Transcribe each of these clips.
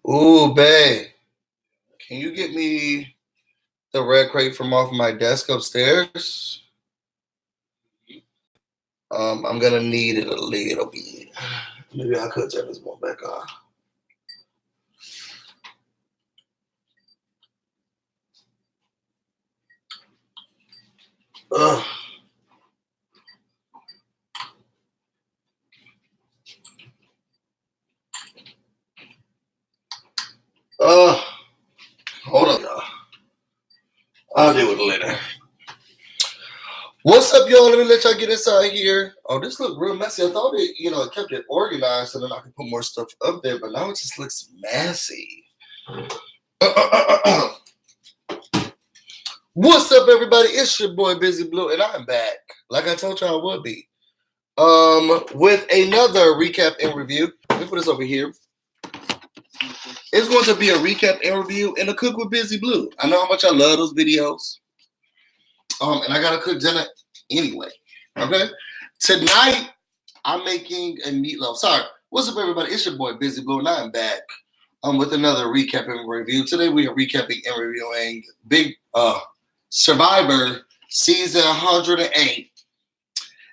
Ooh, babe. Can you get me the red crate from off my desk upstairs? I'm gonna need it a little bit. Maybe I could turn this one back on. Ugh. Hold on, y'all. I'll deal with it later. What's up, y'all? Let me let y'all get inside here. Oh, this looked real messy. I thought it kept it organized so then I could put more stuff up there, but now it just looks messy. What's up, everybody? It's your boy Busy Blue, and I'm back, like I told y'all I would be, with another recap and review. Let me put this over here. It's going to be a recap and review and a cook with Busy Blue. I know how much I love those videos. And I gotta cook dinner anyway. Okay. Tonight I'm making a meatloaf. Sorry. What's up, everybody? It's your boy Busy Blue, and I'm back with another recap and review. Today we are recapping and reviewing Big Survivor Season 108,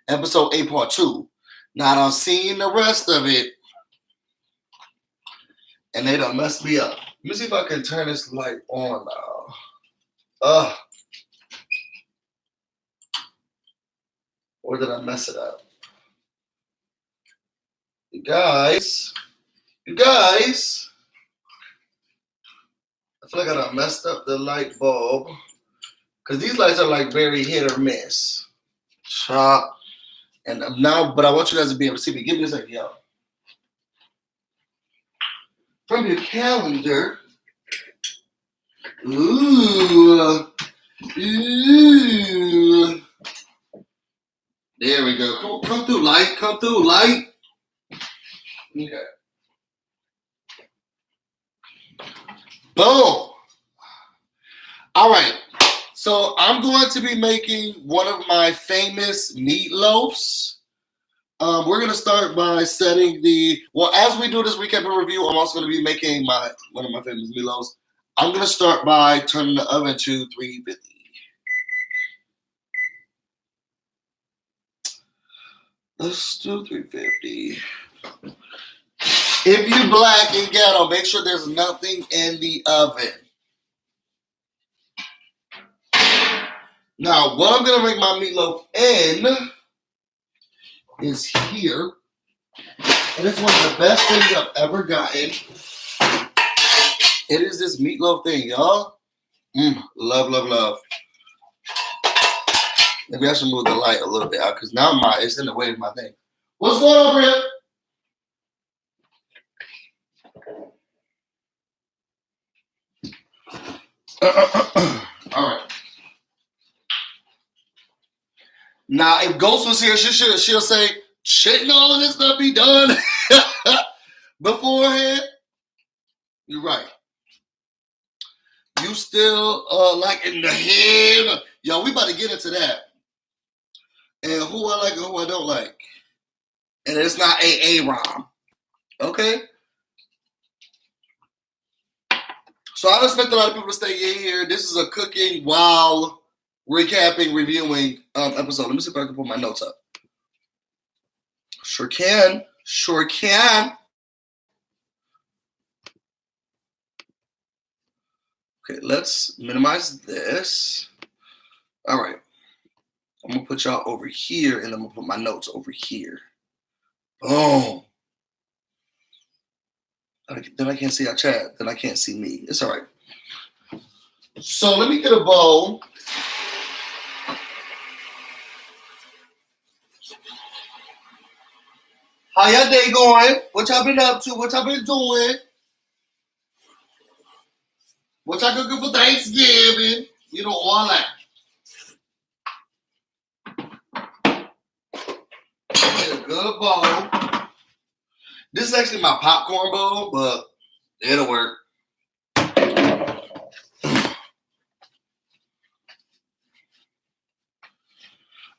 Episode 8, Part 2. Now I done seen the rest of it, and they done messed me up. Let me see if I can turn this light on now. Or did I mess it up? You guys. I feel like I done messed up the light bulb. Because these lights are like very hit or miss. Chop. And now, but I want you guys to be able to see me. Give me a second, y'all. From your calendar. Ooh. There we go. Come through, light. Okay. Boom. All right. So I'm going to be making one of my famous meatloafs. We're going to start by setting as we do this recap and review, I'm also going to be making one of my famous meatloafs. I'm going to start by turning the oven to 350. Let's do 350. If you black and ghetto, make sure there's nothing in the oven. Now, what I'm going to make my meatloaf in is here. And it's one of the best things I've ever gotten. It is this meatloaf thing, y'all. Love. Maybe I should move the light a little bit out because now it's in the way of my thing. What's going on, Brent? All right. Now, if Ghost was here, she'll say, shouldn't all of this stuff be done beforehand? You're right. You still like in the head. Yo, we about to get into that. And who I like and who I don't like. And it's not Rom. Okay? So I expect a lot of people to stay in here. This is a cooking while recapping, reviewing episode. Let me see if I can put my notes up. Sure can. Okay, let's minimize this. All right. I'm going to put y'all over here, and I'm going to put my notes over here. Boom. Then I can't see our chat. Then I can't see me. It's all right. So let me get a bowl. How y'all day going? What y'all been up to? What y'all been doing? What y'all cooking for Thanksgiving? You know, all that. Get a good bowl. This is actually my popcorn bowl, but it'll work.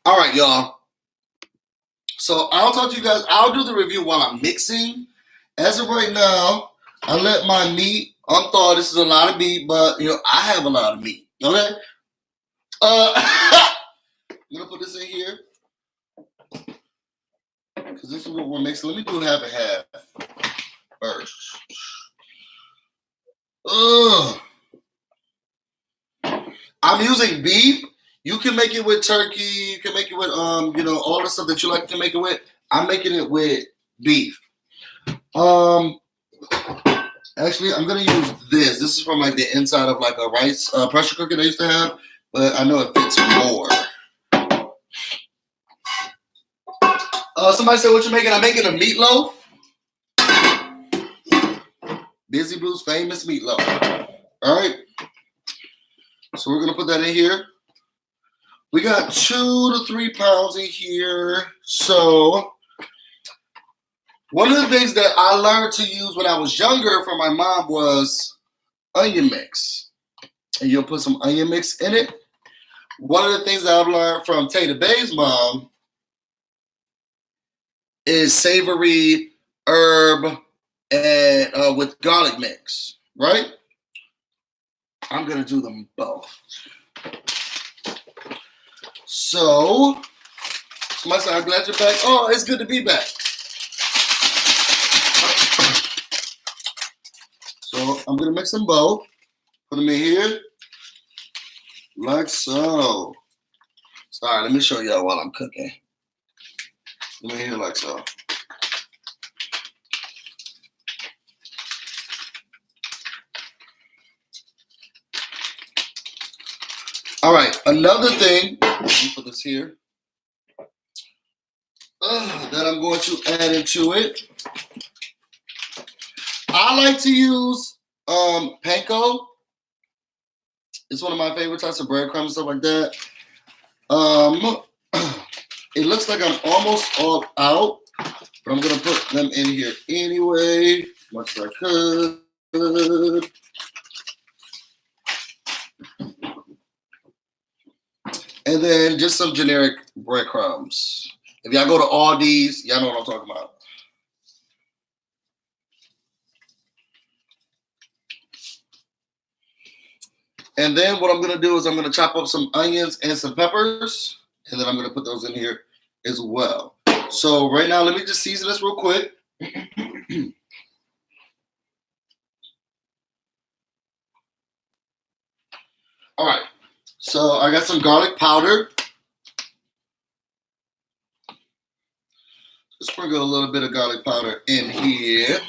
All right, y'all. So I'll talk to you guys. I'll do the review while I'm mixing, as of right now, I let my meat unthaw. This is a lot of meat, but I have a lot of meat. Okay. I'm gonna put this in here because this is what we're mixing. Let me do half and half first. I'm using beef. You can make it with turkey. You can make it with all the stuff that you like to make it with. I'm making it with beef. Actually, I'm gonna use this. This is from like the inside of like a rice pressure cooker they used to have, but I know it fits more. Somebody said, "What you making?" I'm making a meatloaf. Busy Blue's famous meatloaf. All right. So we're gonna put that in here. We got 2 to 3 pounds in here. So one of the things that I learned to use when I was younger from my mom was onion mix. And you'll put some onion mix in it. One of the things that I've learned from Tater Bay's mom is savory herb and with garlic mix, right? I'm gonna do them both. So, somebody said, "I'm glad you're back." Oh, it's good to be back. So I'm gonna mix them both. Put them in here, like so. Sorry, let me show y'all while I'm cooking. Let me here like so. All right, another thing, let me put this here, that I'm going to add into it. I like to use panko. It's one of my favorite types of breadcrumbs, stuff like that. It looks like I'm almost all out, but I'm gonna put them in here anyway, as much as I could. And then just some generic breadcrumbs. If y'all go to Aldi's, y'all know what I'm talking about. And then what I'm going to do is I'm going to chop up some onions and some peppers. And then I'm going to put those in here as well. So right now, let me just season this real quick. All right. So I got some garlic powder. Just sprinkle a little bit of garlic powder in here.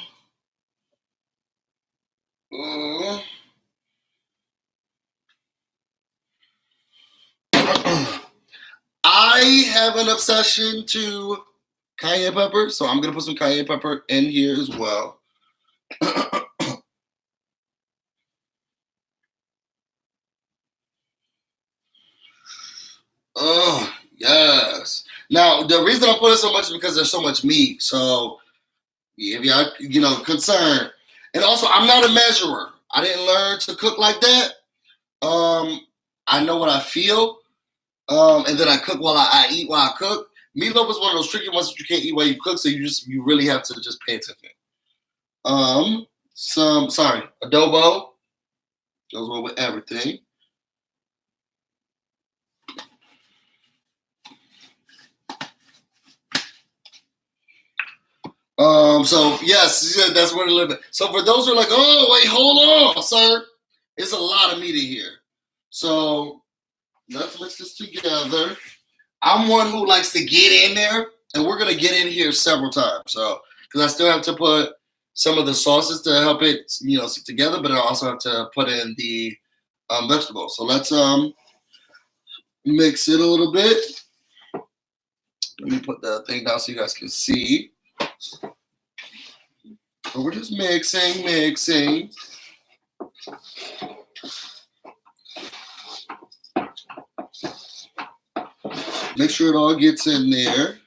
I have an obsession to cayenne pepper, so I'm going to put some cayenne pepper in here as well. Oh, yes. Now, the reason I'm putting so much is because there's so much meat. So, if y'all, concerned. And also, I'm not a measurer. I didn't learn to cook like that. I know what I feel. And then I cook while I eat while I cook. Meatloaf is one of those tricky ones that you can't eat while you cook, so you really have to just pay attention. Adobo goes well with everything. So yes, that's what a little bit. So for those who are like, "Oh, wait, hold on, sir," it's a lot of meat in here. So let's mix this together. I'm one who likes to get in there, and we're gonna get in here several times. So because I still have to put some of the sauces to help it, stick together, but I also have to put in the vegetables. So let's mix it a little bit. Let me put the thing down so you guys can see. So we're just mixing. Make sure it all gets in there.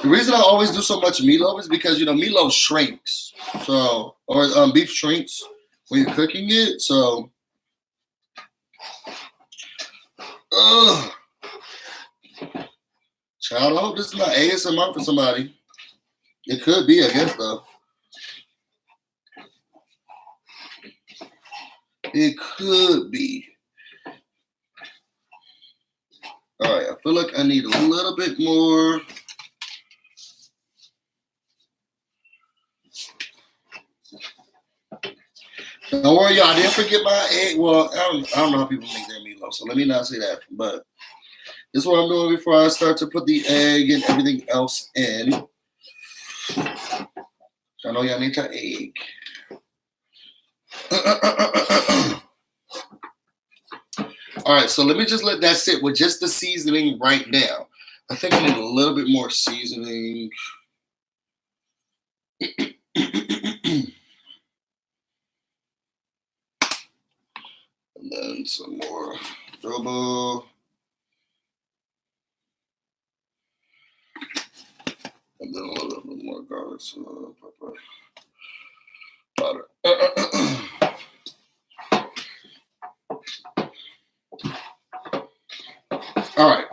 The reason I always do so much meatloaf is because meatloaf shrinks. So beef shrinks when you're cooking it. So Child, I hope this is not ASMR for somebody. It could be, I guess, though. It could be. All right, I feel like I need a little bit more. Don't worry, y'all. I didn't forget my egg. Well, I don't know how people make their meatloaf, so let me not say that. But this is what I'm doing before I start to put the egg and everything else in. I know y'all need your egg. All right, so let me just let that sit with just the seasoning right now. I think I need a little bit more seasoning. And then some more adobo. And then a little bit more garlic, pepper, powder. All right.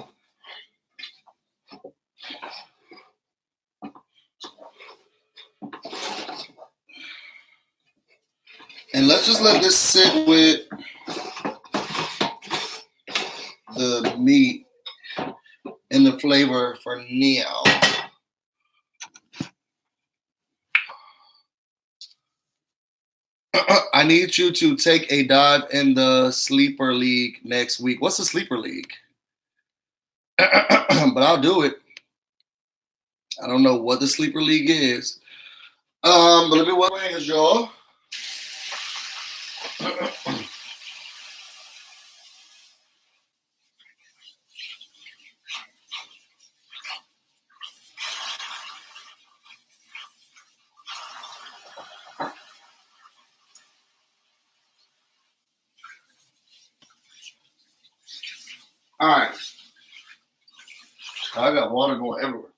And let's just let this sit with the meat and the flavor for now. I need you to take a dive in the Sleeper League next week. What's the Sleeper League? But I'll do it. I don't know what the Sleeper League is. But let me wash my hands, y'all. All right. I got water going everywhere.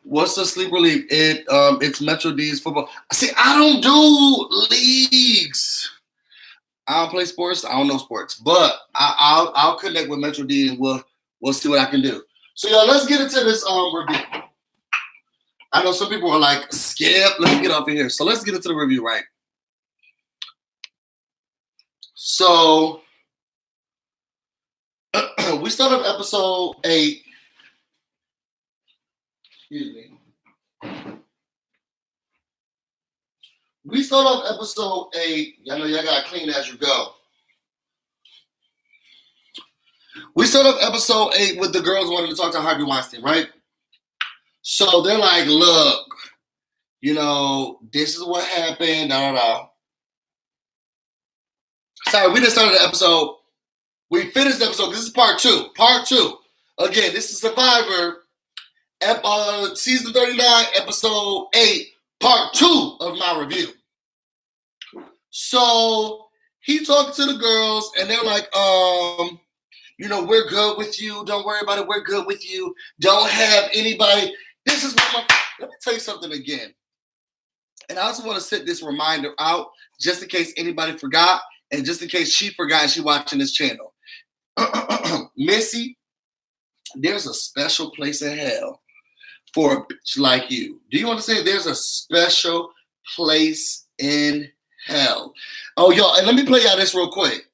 What's the Sleeper League? It's Metro D's football. See, I don't do leagues. I don't play sports. I don't know sports, but I'll connect with Metro D and we'll see what I can do. So y'all, let's get into this review. I know some people are like, Skip, let me get up in here. So let's get into the review, right? So we start off episode 8. Excuse me. We start off episode 8. Y'all know y'all gotta clean as you go. We start off episode 8 with the girls wanting to talk to Harvey Weinstein, right? So they're like, look, you know, this is what happened, Sorry, we just started the episode. We finished the episode. This is part 2. Part 2. Again, this is Survivor, season 39, episode 8, part 2 of my review. So he talked to the girls, and they're like, you know, we're good with you. Don't worry about it. We're good with you. Don't have anybody. This is what let me tell you something again. And I also want to set this reminder out just in case anybody forgot and just in case she forgot she's watching this channel. Missy, there's a special place in hell for a bitch like you. Do you understand? There's a special place in hell. Oh, y'all, and let me play y'all this real quick,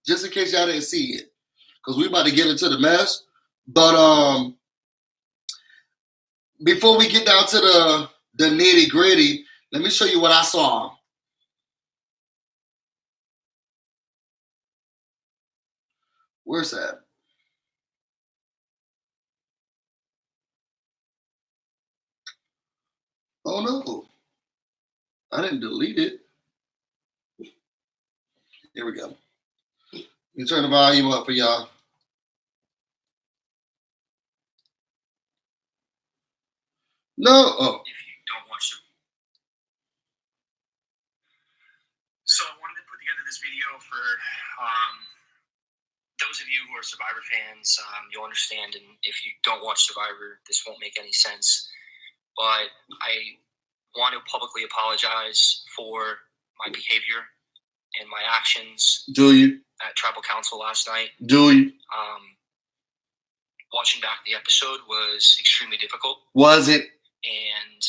just in case y'all didn't see it, because we about to get into the mess. But before we get down to the nitty gritty, let me show you what I saw. Where's that? Oh no, I didn't delete it. Here we go. Let me turn the volume up for y'all. No, oh. If you don't watch them. So I wanted to put together this video for those of you who are Survivor fans. You'll understand, and if you don't watch Survivor, this won't make any sense. But I want to publicly apologize for my behavior and my actions. Do you? at Tribal Council last night. Do you? Watching back the episode was extremely difficult. Was it? And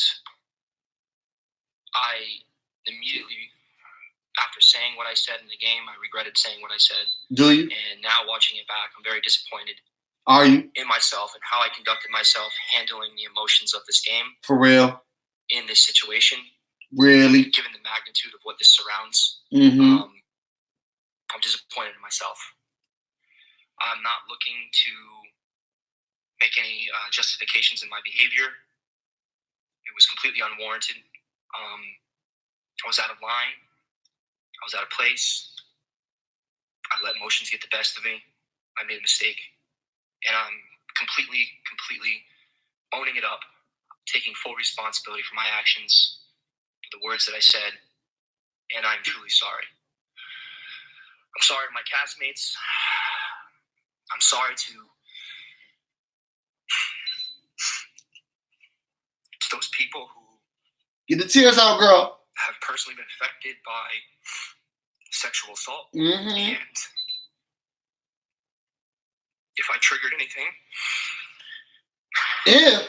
I immediately, after saying what I said in the game, I regretted saying what I said. Do you? And now watching it back, I'm very disappointed. Are you? In myself and how I conducted myself handling the emotions of this game. For real? In this situation. Really? Given the magnitude of what this surrounds. Mm-hmm. I'm disappointed in myself. I'm not looking to make any justifications in my behavior. It was completely unwarranted. I was out of line. I was out of place. I let emotions get the best of me. I made a mistake. And I'm completely owning it up, taking full responsibility for my actions, for the words that I said, and I'm truly sorry. I'm sorry to my castmates. I'm sorry to those people who get the tears out, girl. Have personally been affected by sexual assault. Mm-hmm. And if I triggered anything, with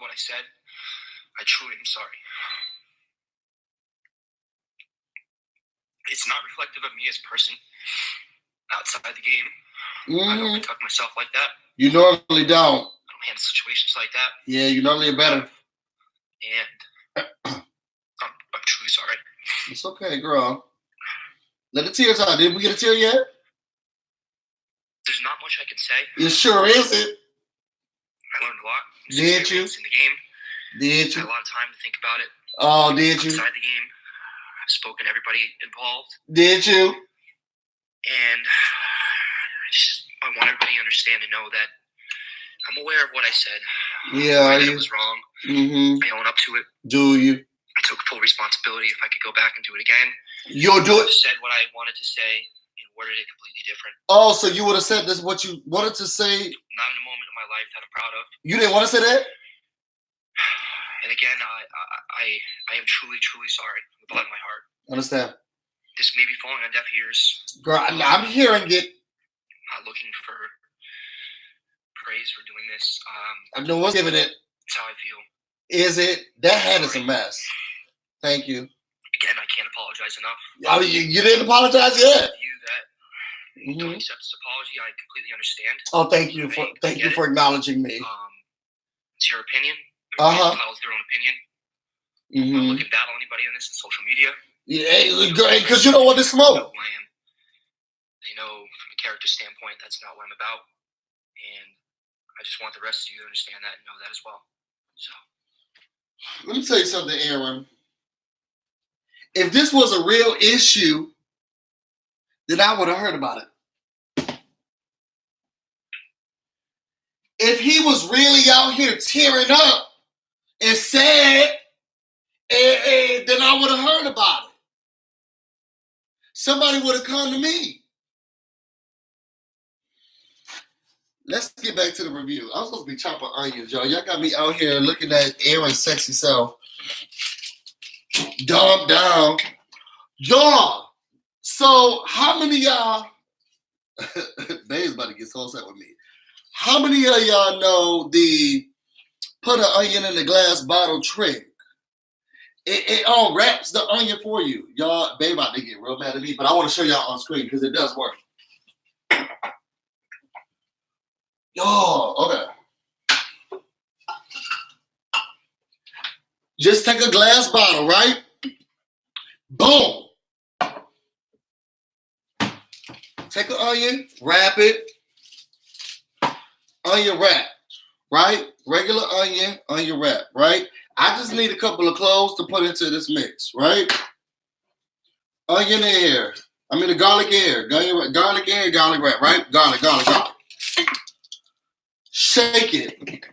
what I said, I truly am sorry. It's not reflective of me as a person outside the game. I don't conduct myself like that. You normally don't. I don't handle situations like that. Yeah, you normally are better. And I'm truly sorry. It's okay, girl. Let the tears out. Did we get a tear yet? There's not much I can say. It sure isn't. I learned a lot. Did you? In the game. Did you? I had a lot of time to think about it. Oh, did you? Outside the game. I've spoken to everybody involved. Did you? And I want everybody to understand and know that I'm aware of what I said. Yeah, I knew it was wrong. Mm-hmm. I own up to it. Do you? I took full responsibility. If I could go back and do it again, you'll do it. I said what I wanted to say and worded it completely different. Oh, so you would have said this what you wanted to say? Not in a moment of my life that I'm proud of. You didn't want to say that? And again, I am truly sorry from the bottom of my heart. Understand? This may be falling on deaf ears. Girl, I'm hearing it. I'm not looking for praise for doing this. I know what's giving it. That's how I feel. Is it? That hand is a mess. Thank you. Again, I can't apologize enough. I mean, you didn't apologize yet. You that don't accept this apology, I completely understand. Oh, thank you for acknowledging me. It's your opinion. Everybody follows their own opinion. Mm-hmm. I'm not looking to battle anybody on this on social media. Yeah, because you don't want to smoke. They know who I am. They know from a character standpoint that's not what I'm about, and I just want the rest of you to understand that and know that as well. So, let me tell you something, Aaron. If this was a real issue, then I would have heard about it. If he was really out here tearing up and sad, then I would have heard about it. Somebody would have come to me. Let's get back to the review. I was supposed to be chopping onions, y'all. Y'all got me out here looking at Aaron's sexy self. Dumbed down. Y'all. So how many of y'all, Babe's about to get so upset with me. How many of y'all know the put an onion in the glass bottle trick? It all wraps the onion for you. Y'all, Babe about to get real mad at me, but I want to show y'all on screen because it does work. Y'all, okay. Just take a glass bottle, right? Boom. Take an onion, wrap it. Onion wrap, right? Regular onion wrap, right? I just need a couple of cloves to put into this mix, right? Onion in here. I mean the garlic in here. Garlic in here, garlic wrap, right? Garlic. Shake it.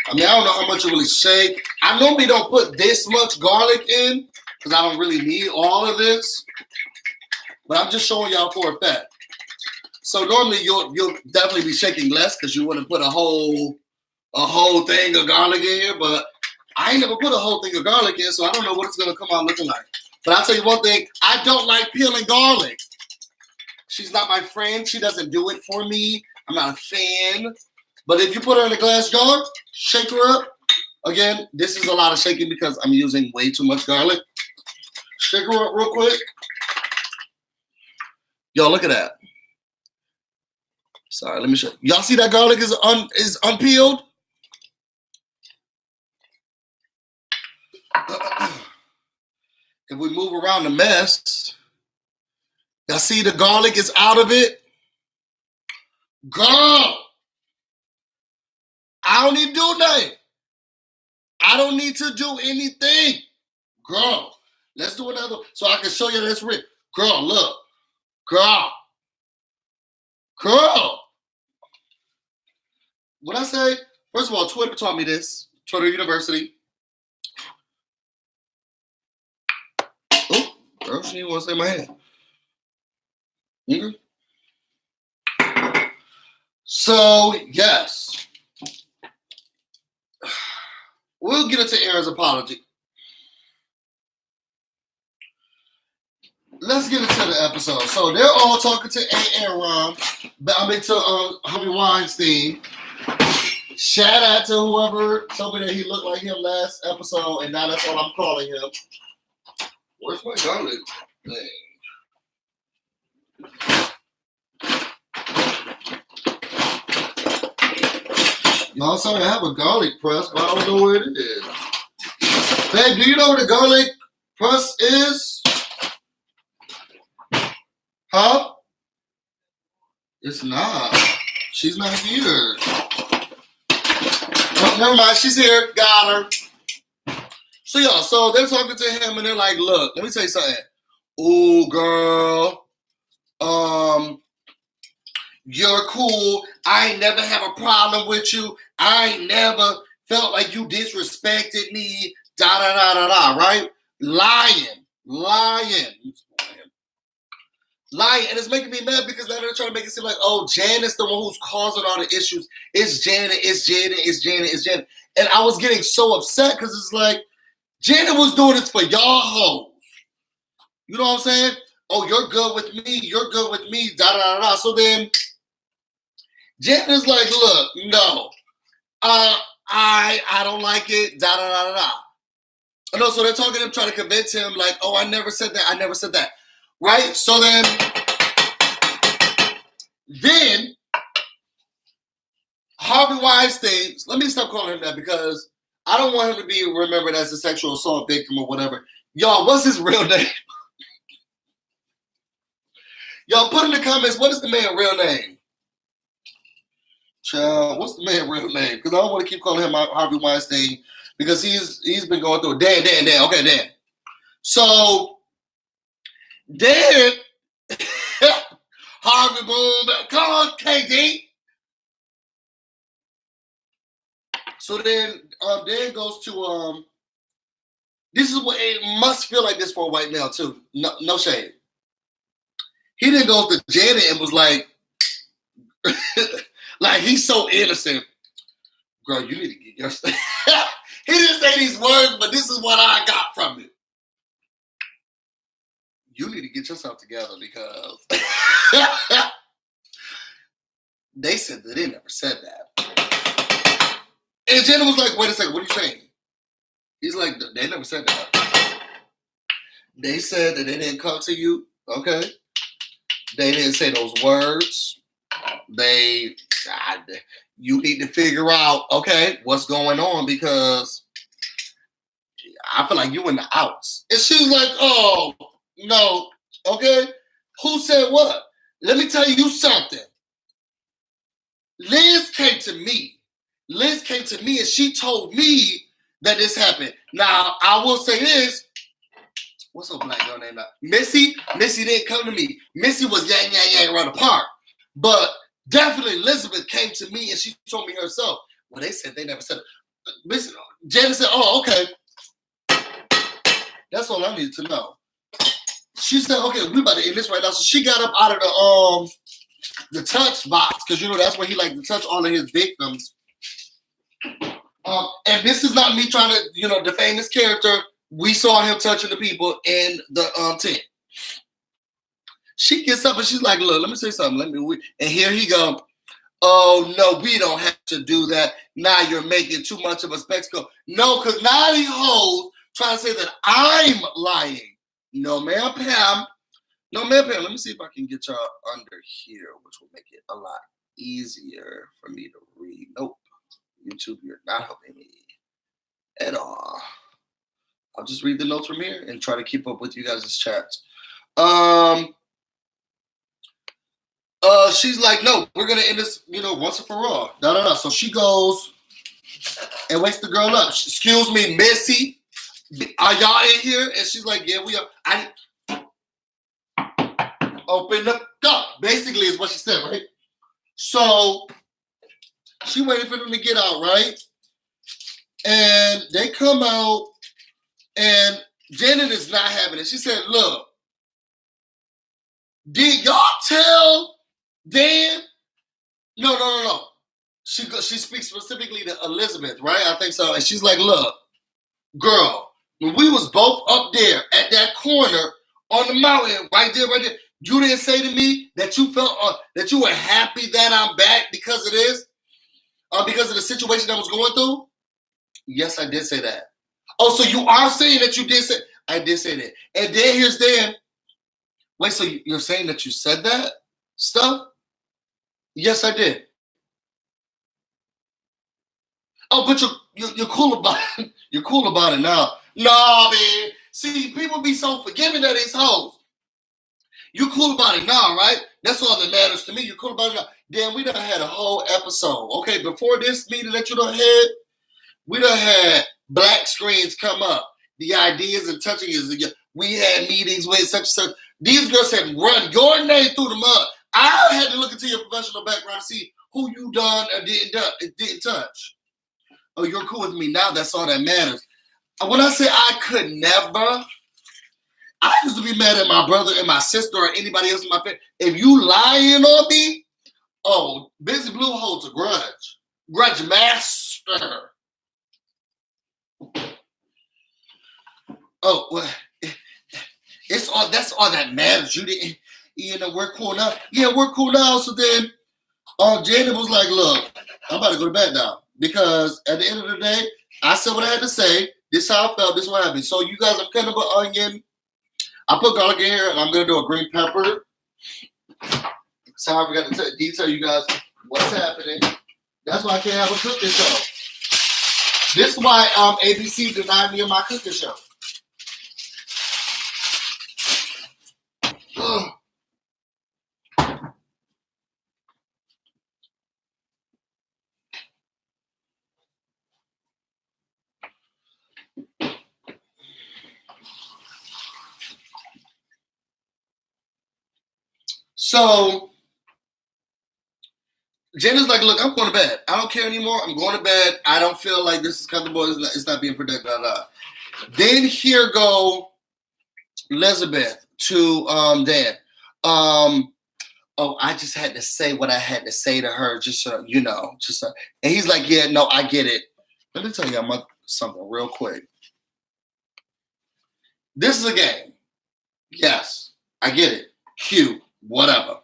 I don't know how much you really shake. I normally don't put this much garlic in because I don't really need all of this. But I'm just showing y'all for a fact. So normally you'll definitely be shaking less because you want to put a whole a whole thing of garlic in here, but I ain't never put a whole thing of garlic in, so I don't know what it's gonna come out looking like. But I'll tell you one thing, I don't like peeling garlic. She's not my friend. She doesn't do it for me. I'm not a fan. But if you put her in a glass jar, shake her up. Again, this is a lot of shaking because I'm using way too much garlic. Shake her up real quick. Yo, look at that. Sorry, let me show you. Y'all see that garlic is unpeeled? If we move around the mess, y'all see the garlic is out of it? Girl, I don't need to do nothing. I don't need to do anything. Girl, let's do another so I can show you this rip. Girl, look. Girl. What I say? First of all, Twitter taught me this. Twitter University. Oh, girl, she didn't want to say my hand. Okay. So, yes. We'll get into Aaron's apology. Let's get into the episode. So they're all talking to Aaron. I mean to Harvey Weinstein. Shout out to whoever told me that he looked like him last episode, and now that's what I'm calling him. Where's my garlic thing? No, sorry, I have a garlic press, but I don't know where it is. Babe, do you know where the garlic press is? Huh? It's not. She's not here. Oh, never mind. She's here. Got her. So, y'all, so they're talking to him, and they're like, look, let me tell you something. Ooh, girl. You're cool. I ain't never have a problem with you. I ain't never felt like you disrespected me. Da-da-da-da-da, right? Lying. And it's making me mad because now they're trying to make it seem like, oh, Janet's the one who's causing all the issues. It's Janet. And I was getting so upset because it's like, Janet was doing this for y'all hoes. You know what I'm saying? Oh, you're good with me, da-da-da-da. So then, Janet is like, look, no, I don't like it, da-da-da-da-da. No, so they're talking to him, trying to convince him, like, oh, I never said that. Right? So then Harvey Weinstein, let me stop calling him that because I don't want him to be remembered as a sexual assault victim or whatever. Y'all, what's his real name? Y'all put in the comments, what is the man's real name? Child, what's the man's real name? Because I don't want to keep calling him Harvey Weinstein because he's been going through it. Dan. Okay, Dan. So, Dan, Harvey Boom, come on, KD. So then Dan goes to, this is what it must feel like this for a white male too. No shade. He then goes to Janet and was like, like he's so innocent. Girl, you need to get your stuff. He didn't say these words, but this is what I got from it. You need to get yourself together because they said that they never said that. And Janet was like, wait a second, what are you saying? He's like, they never said that. They said that they didn't come to you, okay? They didn't say those words. You need to figure out, okay, what's going on because I feel like you in the outs. And she was like, oh, no, okay? Who said what? Let me tell you something. Liz came to me and she told me that this happened. Now, I will say this. What's her black girl name now? Missy didn't come to me. Missy was yang around the park. But definitely Elizabeth came to me and she told me herself. Well, they said they never said it. Janet said, oh, okay. That's all I needed to know. She said, okay, we about to end this right now. So she got up out of the touch box, because you know that's where he like to touch all of his victims. And this is not me trying to, defame his character. We saw him touching the people in the tent. She gets up and she's like, look, let me say something. And here he go. Oh, no, we don't have to do that. Now you're making too much of a spectacle. No, because now these hoes trying to say that I'm lying. No, ma'am, Pam. No, ma'am, Pam. Let me see if I can get y'all under here, which will make it a lot easier for me to read. Nope. YouTube, you're not helping me at all. I'll just read the notes from here and try to keep up with you guys' chats. She's like, no, we're gonna end this, once and for all. No. So she goes and wakes the girl up. Excuse me, Missy, are y'all in here? And she's like, yeah, we are. I open the door. Basically, is what she said, right? So she waited for them to get out, right? And they come out, and Janet is not having it. She said, look, did y'all tell Dan? No. She speaks specifically to Elizabeth, right? I think so. And she's like, look, girl, when we was both up there at that corner on the mountain, right there, you didn't say to me that you felt that you were happy that I'm back because of this? Because of the situation I was going through? Yes, I did say that. Oh, so you are saying that you did say? I did say that. And then here's Dan. Wait, so you're saying that you said that stuff? Yes, I did. Oh, but you're cool about it. You're cool about it now. No, man. See, people be so forgiving of these hoes. You cool about it now, right? That's all that matters to me. You're cool about it now. Damn, we done had a whole episode. Okay, before this meeting that you done had, we done had black screens come up. The ideas and touching is we had meetings with such and such. These girls had run your name through the mud. I had to look into your professional background to see who you done or didn't touch. Oh, you're cool with me now. That's all that matters. When I say I could never, I used to be mad at my brother and my sister or anybody else in my family. If you lying on me, oh, Busy Blue holds a grudge. Grudge master. Oh, well, that's all that matters. You didn't, we're cool now. Yeah, we're cool now. So then, Janet was like, look, I'm about to go to bed now. Because at the end of the day, I said what I had to say. This is how I felt. This is what happened. So you guys, I'm cutting up an onion. I put garlic in here, and I'm going to do a green pepper. So I forgot to detail you guys what's happening. That's why I can't have a cooking show. This is why ABC denied me of my cooking show. Ugh. So Jen is like, look, I'm going to bed. I don't care anymore. I'm going to bed. I don't feel like this is comfortable. It's not being productive. Then here go Elizabeth to Dan. I just had to say what I had to say to her, just so you know. And he's like, yeah, no, I get it. Let me tell you something real quick. This is a game. Yes, I get it. Cute, whatever.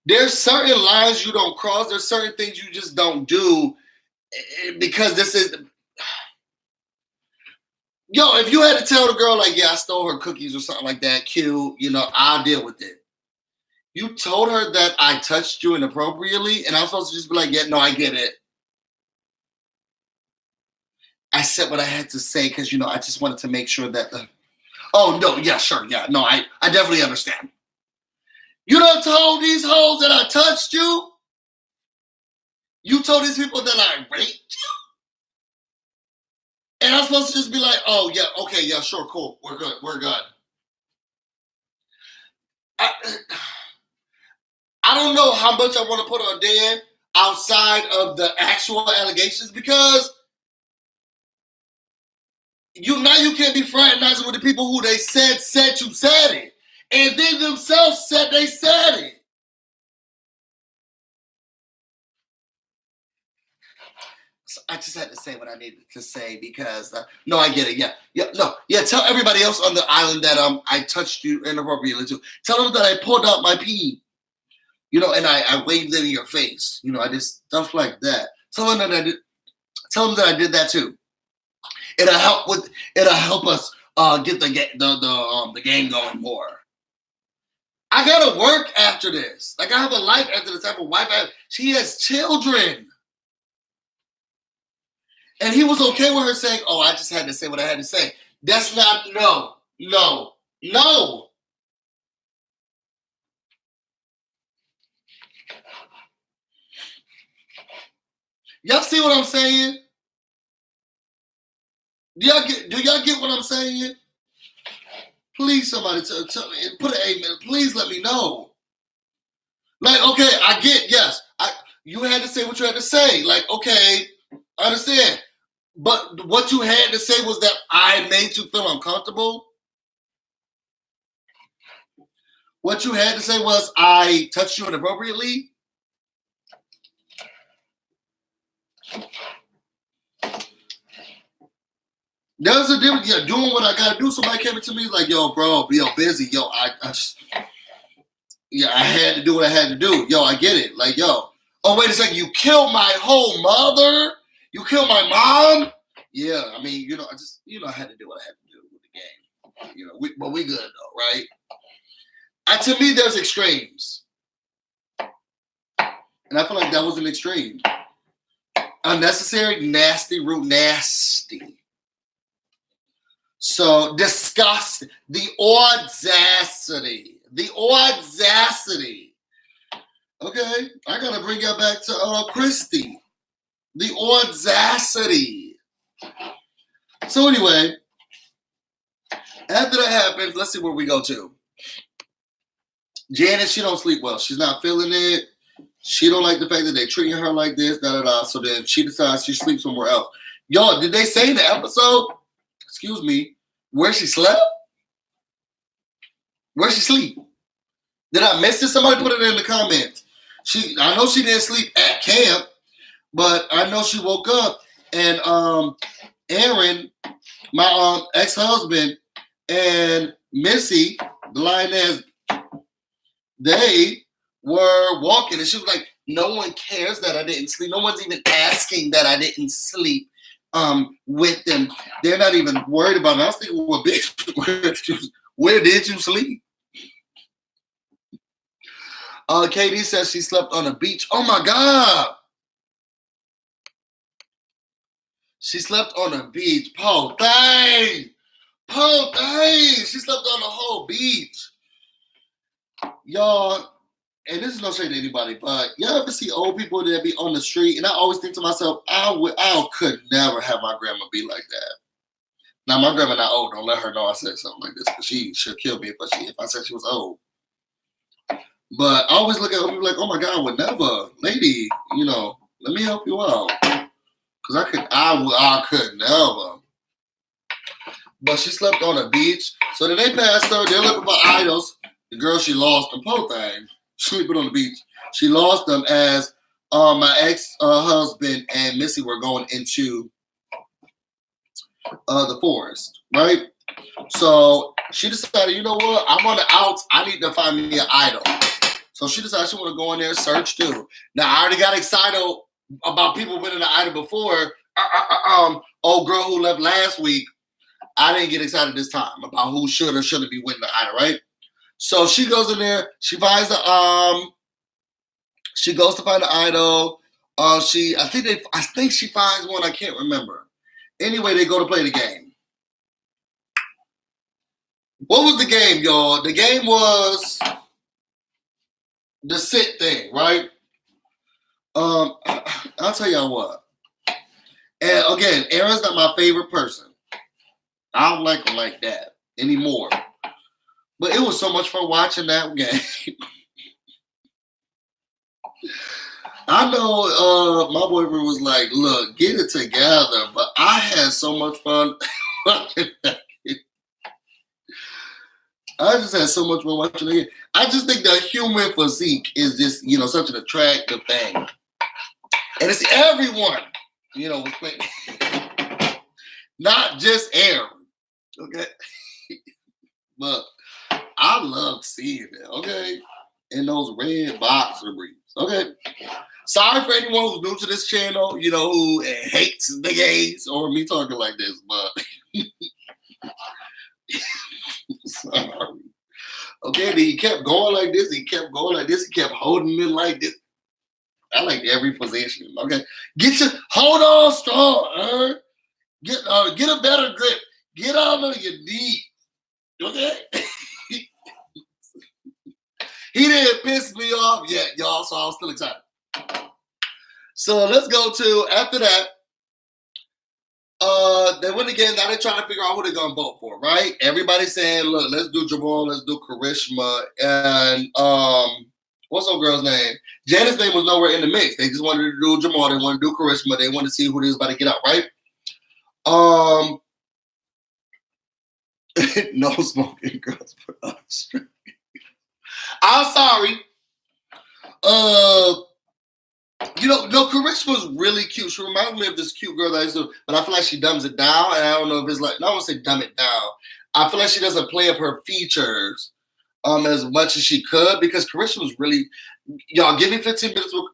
There's certain lines you don't cross. There's certain things you just don't do because this is. Yo, if you had to tell the girl, like, yeah, I stole her cookies or something like that, cute, I'll deal with it. You told her that I touched you inappropriately, and I'm supposed to just be like, yeah, no, I get it. I said what I had to say because, I just wanted to make sure that oh, no, yeah, sure, yeah. No, I definitely understand. You done told these hoes that I touched you? You told these people that I raped you? And I'm supposed to just be like, oh, yeah, okay, yeah, sure, cool. We're good. I don't know how much I want to put on Dan outside of the actual allegations because you can't be fraternizing with the people who they said you said it. And they themselves said they said it. I just had to say what I needed to say because no, I get it. Yeah. Tell everybody else on the island that I touched you inappropriately too. Tell them that I pulled out my pee, and I waved it in your face. I did stuff like that. Tell them that I did. Tell them that I did that too. It'll help us get the game going more. I gotta work after this. Like I have a life after this. I have a wife. She has children. And he was okay with her saying, "Oh, I just had to say what I had to say." That's not no. Y'all see what I'm saying? Do y'all get what I'm saying? Please, somebody tell me. Put an amen. Please let me know. Like, okay, I get, yes. You had to say what you had to say. Like, okay, I understand. But what you had to say was that I made you feel uncomfortable. What you had to say was I touched you inappropriately. There's a difference. Yeah, doing what I gotta do. Somebody came to me like, "Yo, bro, busy. Yo, I had to do what I had to do. Yo, I get it. Like, yo, oh wait a second, you killed my whole mother. You killed my mom. Yeah, I mean, I had to do what I had to do with the game. But we good though, right? And to me, there's extremes, and I feel like that was an extreme. Unnecessary, nasty, rude, nasty. So disgusting. The audacity. Okay, I gotta bring you back to Christy. The audacity. So anyway, after that happens, let's see where we go to. Janice, she don't sleep well. She's not feeling it. She don't like the fact that they treating her like this, So then she decides she sleeps somewhere else. Y'all, did they say in the episode, excuse me, where she slept? Where she sleep? Did I miss it? Somebody put it in the comments. I know she didn't sleep at camp, but I know she woke up and Aaron, my ex-husband, and Missy, the lioness, they were walking, and she was like, "No one cares that I didn't sleep. No one's even asking that I didn't sleep with them. They're not even worried about it." I was thinking, well, bitch, where did you sleep? Katie says she slept on a beach. Oh my God. She slept on a beach. Poor thing. She slept on the whole beach. Y'all, and this is no shade to anybody, but y'all ever see old people that be on the street? And I always think to myself, I could never have my grandma be like that. Now, my grandma not old. Don't let her know I said something like this, because she'll kill me if I said she was old. But I always look at her and be like, "Oh my God, I would never, lady, let me help you out." Because I could never. But she slept on a beach. So then they passed her. They're looking for idols. The girl, she lost them. Poor thing. Sleeping on the beach. She lost them as my ex-husband and Missy were going into the forest, right? So she decided, you know what? I'm on the outs. I need to find me an idol. So she decided she want to go in there and search too. Now, I already got excited about people winning the idol before. Old girl who left last week, I didn't get excited this time about who should or shouldn't be winning the idol, right? So she goes in there. She finds she goes to find the idol. I think she finds one. I can't remember. Anyway, they go to play the game. What was the game, y'all? The game was the sit thing, right? I'll tell y'all what. And again, Aaron's not my favorite person. I don't like him like that anymore. But it was so much fun watching that game. I know my boyfriend was like, "Look, get it together." But I had so much fun watching that game. I just had so much fun watching it. I just think the human physique is just, such an attractive thing. And it's everyone. was playing. Not just Aaron, okay? But I love seeing it, okay? In those red boxer briefs, okay? Sorry for anyone who's new to this channel, who hates the gays or me talking like this, but sorry. Okay, then he kept going like this, he kept going like this, he kept holding it like this. I like every position, okay? Hold on strong, Get a better grip. Get on your knee, okay? He didn't piss me off yet, y'all, so I was still excited. So let's go to, after that, they went again. Now they're trying to figure out who they're going to vote for, right? Everybody's saying, look, let's do Jamal, let's do Karishma, and what's old girl's name? Janet's name was nowhere in the mix. They just wanted to do Jamal, they wanted to do Karishma, they wanted to see who they was about to get out, right? No smoking girls for us. I'm sorry. No, Karishma's really cute. She reminds me of this cute girl that I used to, but I feel like she dumbs it down, and I don't know if it's like, I don't want to say dumb it down. I feel like she doesn't play up her features as much as she could, because Karishma's really, y'all, give me 15 minutes with,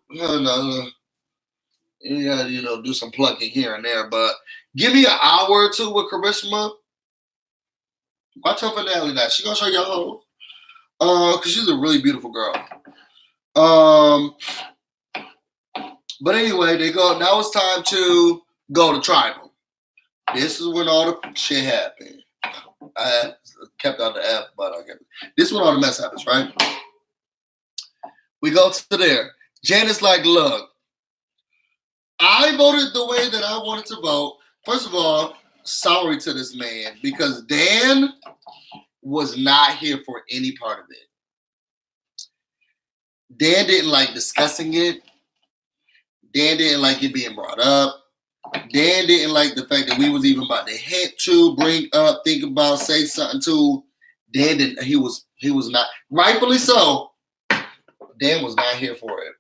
yeah, do some plucking here and there, but give me an hour or two with Karishma. Watch her finale now. She gonna show y'all, because she's a really beautiful girl. But anyway, they go. Now it's time to go to tribal. This is when all the shit happened. I kept out the F, but I kept. This is when all the mess happens, right? We go to there. Janet's like, look, I voted the way that I wanted to vote. First of all, sorry to this man, because Dan was not here for any part of it. Dan didn't like discussing it. Dan didn't like it being brought up. Dan didn't like the fact that we was even about to hint to, bring up, think about, say something to. Dan didn't. He was not, rightfully so. Dan was not here for it.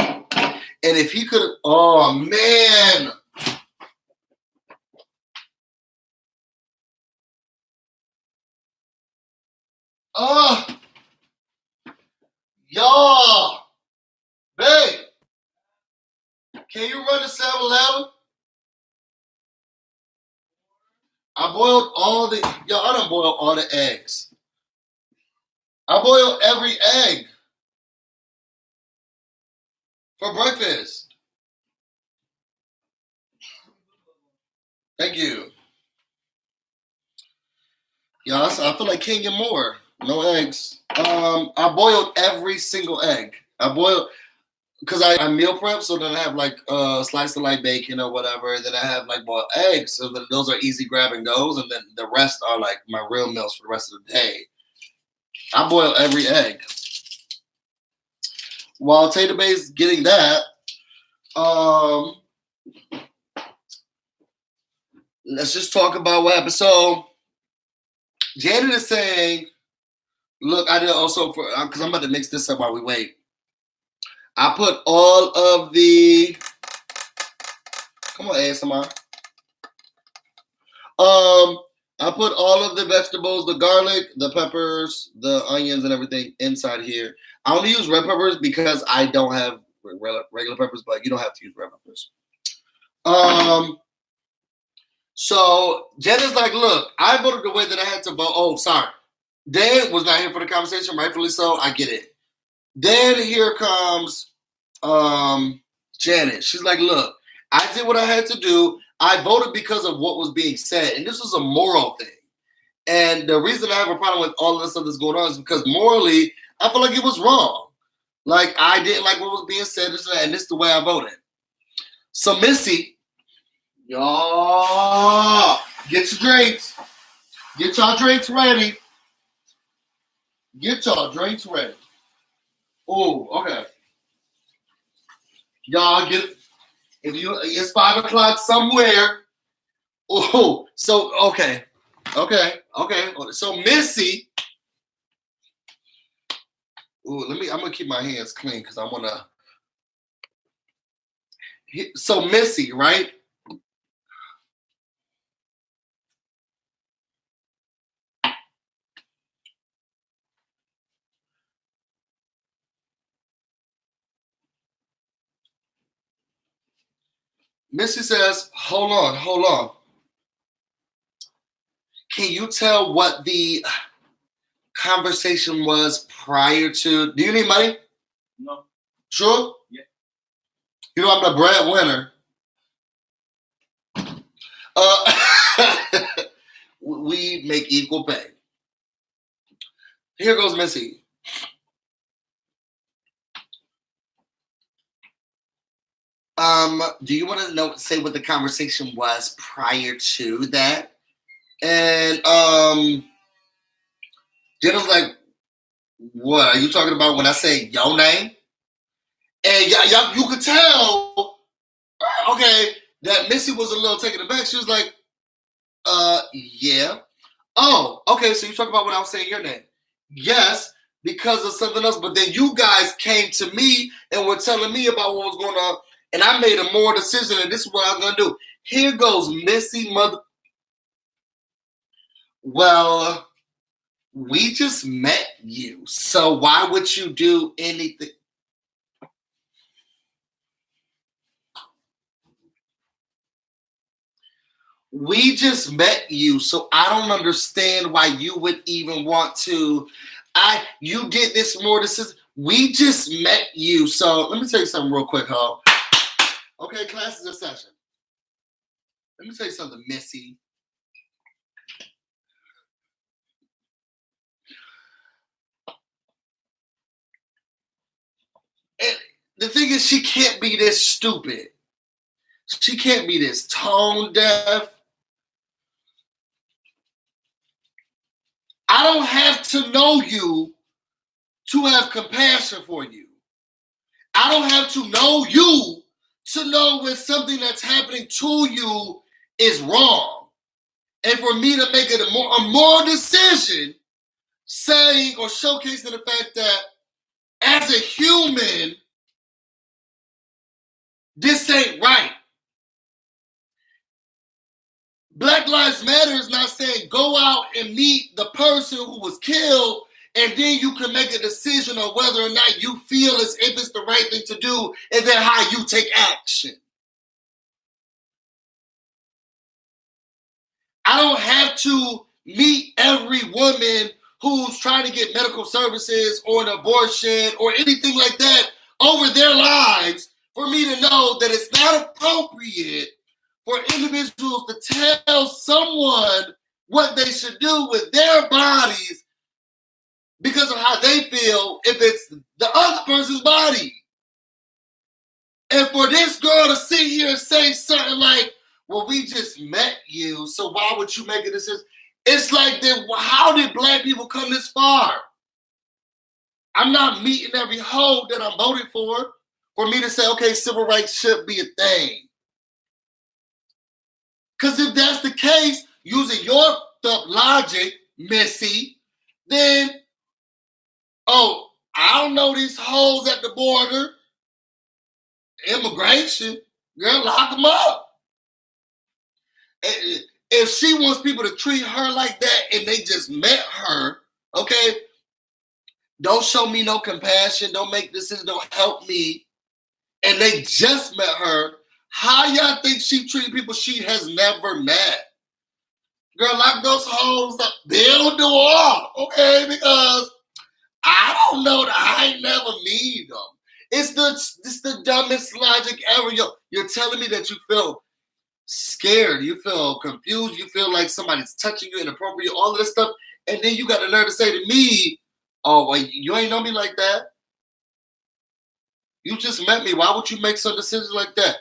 And if he could, oh man. Oh, y'all, babe, can you run to 7-Eleven? I boiled all the, I done boiled all the eggs. I boiled every egg for breakfast. Thank you. Y'all, I feel like King and more. No eggs. I boiled every single egg. I boiled, because I meal prep, so then I have like slice of like bacon or whatever. Then I have like boiled eggs, so then those are easy grab and goes, and then the rest are like my real meals for the rest of the day. I boil every egg. While Tater Bay's getting that, let's just talk about what happened. So Janet is saying, look, I did also, for because I'm about to mix this up while we wait. I put all of the, come on, ASMR. I put all of the vegetables, the garlic, the peppers, the onions, and everything inside here. I only use red peppers because I don't have regular peppers, but you don't have to use red peppers. So Jenna's like, look, I voted the way that I had to vote. Oh, sorry. Dan was not here for the conversation, rightfully so. I get it. Then here comes Janet. She's like, look, I did what I had to do. I voted because of what was being said. And this was a moral thing. And the reason I have a problem with all of this stuff that's going on is because morally, I feel like it was wrong. Like, I didn't like what was being said, and this is the way I voted. So Missy, y'all, get your drinks. Get y'all drinks ready. Get y'all drinks ready. Oh, okay. Y'all get, it's 5 o'clock somewhere. Oh, so okay. So Missy. Ooh, I'm gonna keep my hands clean because I wanna. So Missy, right? Missy says, hold on. Can you tell what the conversation was prior to? Do you need money? No. Sure? Yeah. You know I'm the breadwinner. We make equal pay. Here goes Missy. Do you want to say what the conversation was prior to that? And Jenna's like, what are you talking about when I say your name? And you could tell, okay, that Missy was a little taken aback. She was like, yeah. Oh, okay, so you talking about when I was saying your name. Yes, because of something else. But then you guys came to me and were telling me about what was going on. And I made a moral decision, and this is what I'm going to do. Here goes Missy mother. Well, we just met you. So why would you do anything? We just met you, so I don't understand why you would even want to. You did this more. We just met you. So let me tell you something real quick, huh? Okay, class is in session. Let me tell you something, Missy. And the thing is, she can't be this stupid. She can't be this tone deaf. I don't have to know you to have compassion for you. I don't have to know you to know when something that's happening to you is wrong. And for me to make a moral decision saying or showcasing the fact that as a human, this ain't right. Black Lives Matter is not saying go out and meet the person who was killed and then you can make a decision on whether or not you feel as if it's the right thing to do and then how you take action. I don't have to meet every woman who's trying to get medical services or an abortion or anything like that over their lives for me to know that it's not appropriate for individuals to tell someone what they should do with their bodies because of how they feel if it's the other person's body. And for this girl to sit here and say something like, well, we just met you, so why would you make a decision? It's like, how did black people come this far? I'm not meeting every hoe that I'm voting for me to say, okay, civil rights should be a thing. Because if that's the case, using your logic, Missy, then, oh, I don't know these hoes at the border. Immigration, girl, lock them up. If she wants people to treat her like that and they just met her, okay, don't show me no compassion, don't make decisions, don't help me, and they just met her, how y'all think she treated people she has never met? Girl, lock those hoes up. They'll do all, okay? Because I don't know that I ain't never meet them. It's the dumbest logic ever. You're telling me that you feel scared, you feel confused, you feel like somebody's touching you inappropriate, all of this stuff, and then you got the nerve to say to me, oh, wait, you ain't know me like that? You just met me. Why would you make some decisions like that?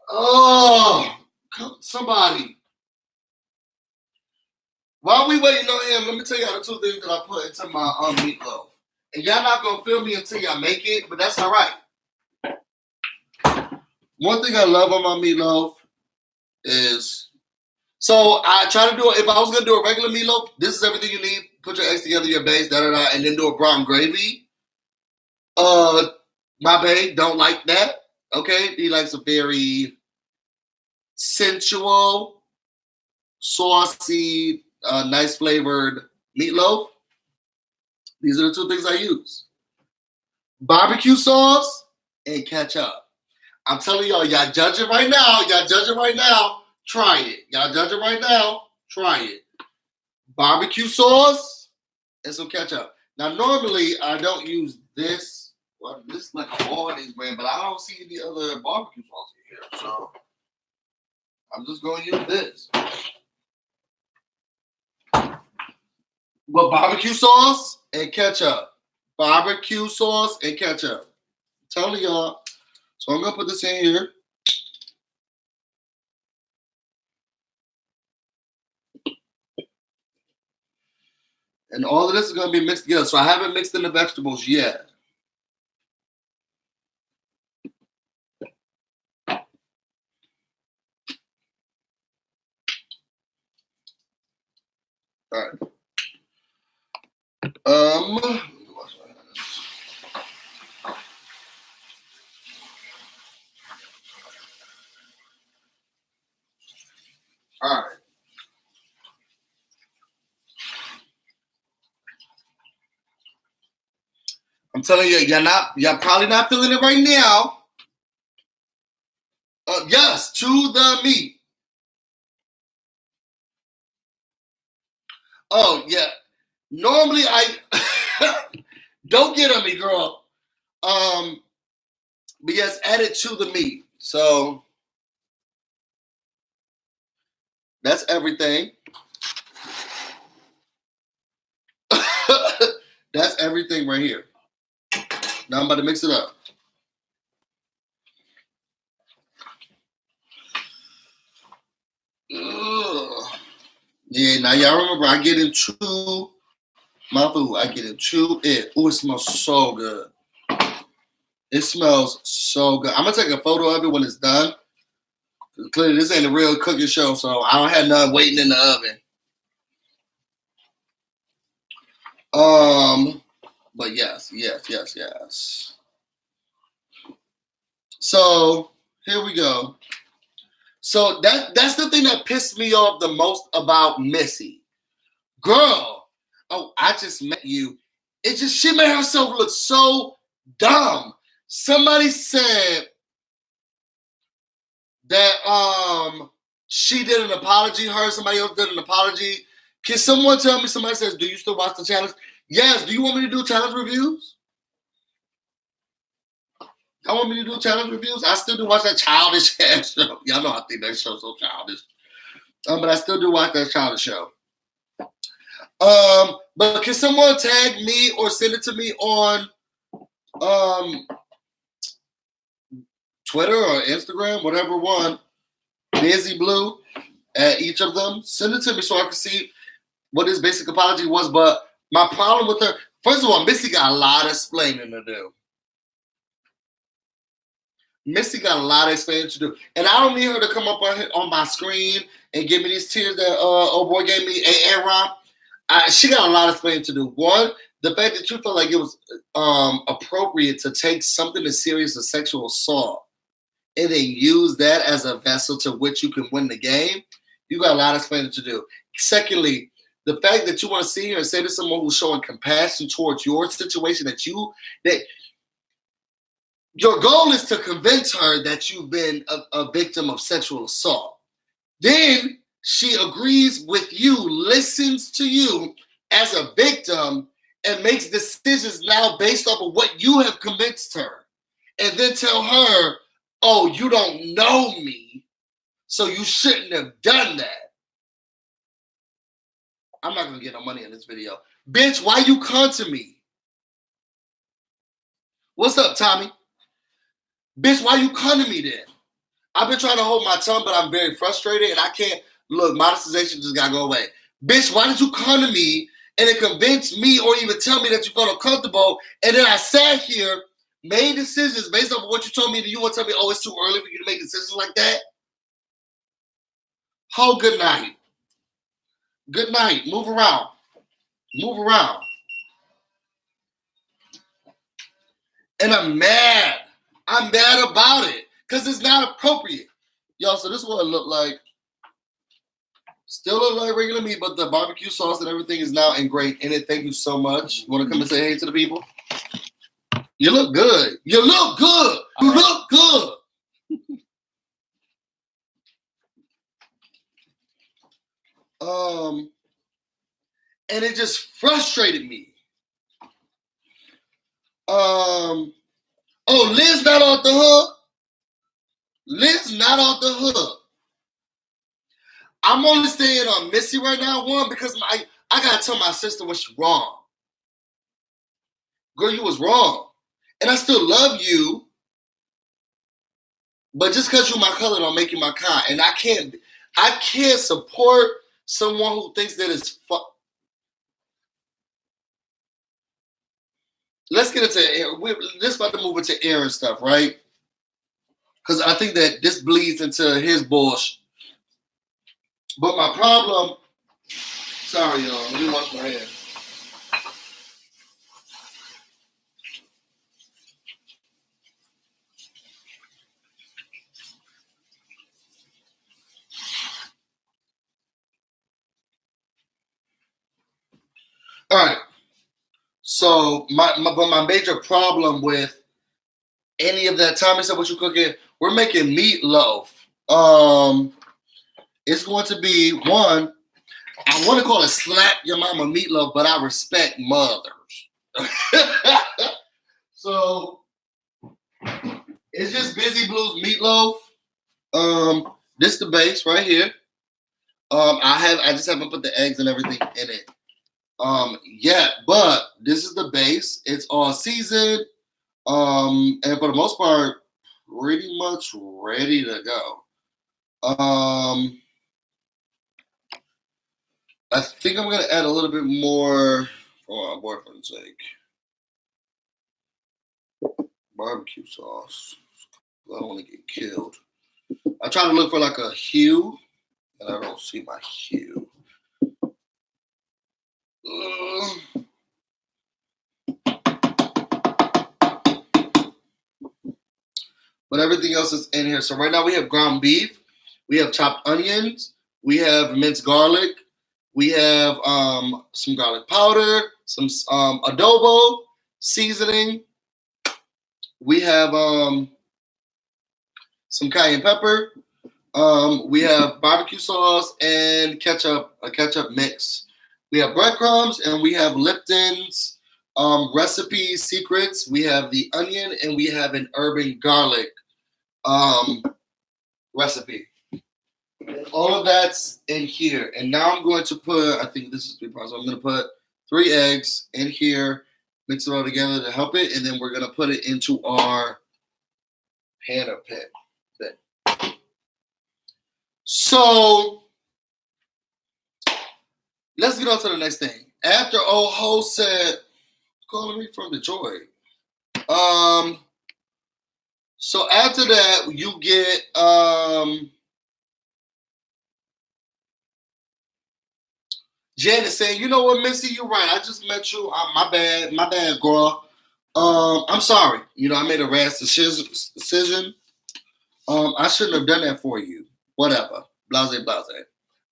Oh, somebody. While we waiting on him, let me tell y'all the two things that I put into my meatloaf. And y'all not going to feel me until y'all make it, but that's all right. One thing I love on my meatloaf is, so I try to do it, if I was going to do a regular meatloaf, this is everything you need. Put your eggs together, your base, da-da-da, and then do a brown gravy. My babe don't like that. Okay, he likes a very sensual, saucy, nice flavored meatloaf. These are the two things I use: barbecue sauce and ketchup. I'm telling y'all judge it right now. Y'all judge it right now. Try it. Y'all judge it right now. Try it. Barbecue sauce and some ketchup. Now, normally I don't use this. Well, this is like all these brand, but I don't see any other barbecue sauce in here, so I'm just going to use this. But barbecue sauce and ketchup. Barbecue sauce and ketchup. I'm telling y'all. So I'm gonna put this in here. And all of this is going to be mixed together. So I haven't mixed in the vegetables yet. All right. All right. I'm telling you, y'all probably not feeling it right now. Yes, to the meat. Oh yeah. Normally I don't get on me, girl. But yes, add it to the meat. So that's everything. That's everything right here. Now I'm about to mix it up. Ugh. Yeah, now y'all remember I get into my food. I get into it. Oh, it smells so good. It smells so good. I'm gonna take a photo of it when it's done. Clearly, this ain't a real cooking show, so I don't have none waiting in the oven. But yes. So here we go. So that's the thing that pissed me off the most about Missy. Girl, oh, I just met you. She made herself look so dumb. Somebody said that she did an apology. Somebody else did an apology. Can someone tell me? Somebody says, "Do you still watch the challenge?" Yes. Do you want me to do challenge reviews? I want me to do challenge reviews. I still do watch that childish ass show. Y'all know I think that show's so childish. But I still do watch that childish show. But can someone tag me or send it to me on Twitter or Instagram, whatever one, Busy Blue, at each of them? Send it to me so I can see what his basic apology was. But my problem with her, first of all, Missy got a lot of explaining to do. Missy got a lot of explaining to do. And I don't need her to come up on my screen and give me these tears that old boy gave me, Aaron. She got a lot of explaining to do. One, the fact that you felt like it was appropriate to take something as serious as sexual assault and then use that as a vessel to which you can win the game, you got a lot of explaining to do. Secondly, the fact that you want to sit here and say to someone who's showing compassion towards your situation that your goal is to convince her that you've been a victim of sexual assault. Then she agrees with you, listens to you as a victim, and makes decisions now based off of what you have convinced her. And then tell her, oh, you don't know me, so you shouldn't have done that. I'm not going to get no money in this video. Bitch, why you come to me? What's up, Tommy? Bitch, why you come to me then? I've been trying to hold my tongue, but I'm very frustrated, and I can't. Look, monetization just got to go away. Bitch, why did you come to me and then convince me or even tell me that you felt uncomfortable, and then I sat here, made decisions based on what you told me, that you want to tell me, oh, it's too early for you to make decisions like that? Oh, good night. Good night. Move around. Move around. And I'm mad. I'm mad about it. Because it's not appropriate. Y'all, so this is what it looked like. Still look like regular meat, but the barbecue sauce and everything is now ingrained in it. Thank you so much. You want to come and say hey to the people? You look good. You look good. You look good. And it just frustrated me. Oh, Liz not off the hook. Liz not off the hook. I'm only staying on Missy right now, one, because I gotta tell my sister when she's wrong. Girl, you was wrong. And I still love you. But just because you're my color don't make you my kind. And I can't support someone who thinks that it's Let's get into this about to move into Aaron stuff, right? Because I think that this bleeds into his bullshit. But my problem, sorry y'all, let me wash my hands. All right. So my major problem with any of that, Tommy said, what you cooking? We're making meatloaf. It's going to be one. I want to call it slap your mama meatloaf, but I respect mothers. So it's just Busy Blues meatloaf. This is the base right here. I just haven't put the eggs and everything in it. Yeah, but this is the base. It's all seasoned. And for the most part, pretty much ready to go. I think I'm gonna add a little bit more for my boyfriend's sake. Barbecue sauce. I don't want to get killed. I try to look for like a hue, and I don't see my hue. But everything else is in here. So right now we have ground beef, we have chopped onions, we have minced garlic, we have some garlic powder, some adobo seasoning. We have some cayenne pepper. We have barbecue sauce and a ketchup mix. We have breadcrumbs and we have Lipton's recipe secrets. We have the onion and we have an urban garlic recipe. And all of that's in here. And now I'm going to put, I think this is 3 pounds. So I'm going to put 3 eggs in here, mix it all together to help it. And then we're going to put it into our pan or pit. So let's get on to the next thing. After old ho said, calling me from Detroit. So after that, you get Janet saying, you know what, Missy, you're right. I just met you. My bad, girl. I'm sorry. You know, I made a rash decision. I shouldn't have done that for you. Whatever. Blase.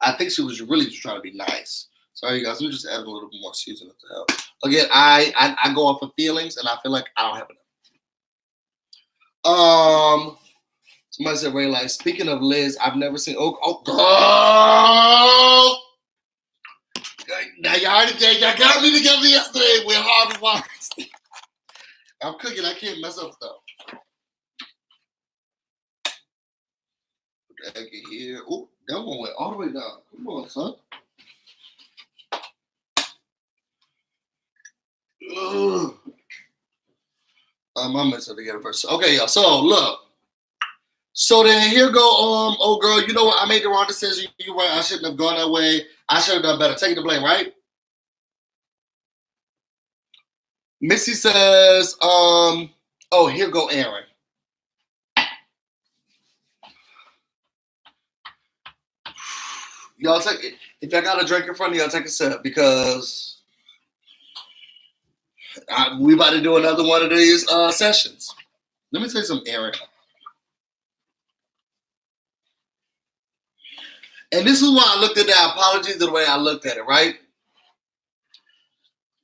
I think she was really just trying to be nice. Sorry, you guys. Let me just add a little bit more seasoning to help. Again, I go off of feelings, and I feel like I don't have enough. Somebody said, Ray, like, speaking of Liz, I've never seen. Oh, girl. Now y'all got me together yesterday with Harvey Weinstein. I'm cooking. I can't mess up stuff. Put the egg in here. Oh, that one went all the way down. Come on, son. I'm messing up together first. Okay, y'all. So look. So then here go. Oh girl, you know what? I made the wrong decision. You're right. I shouldn't have gone that way. I should have done better. Taking the blame, right? Missy says, oh, here go Aaron. Y'all take it. If y'all got a drink in front of y'all, take a sip because we about to do another one of these sessions. Let me tell you something, Aaron. And this is why I looked at that apology the way I looked at it, right?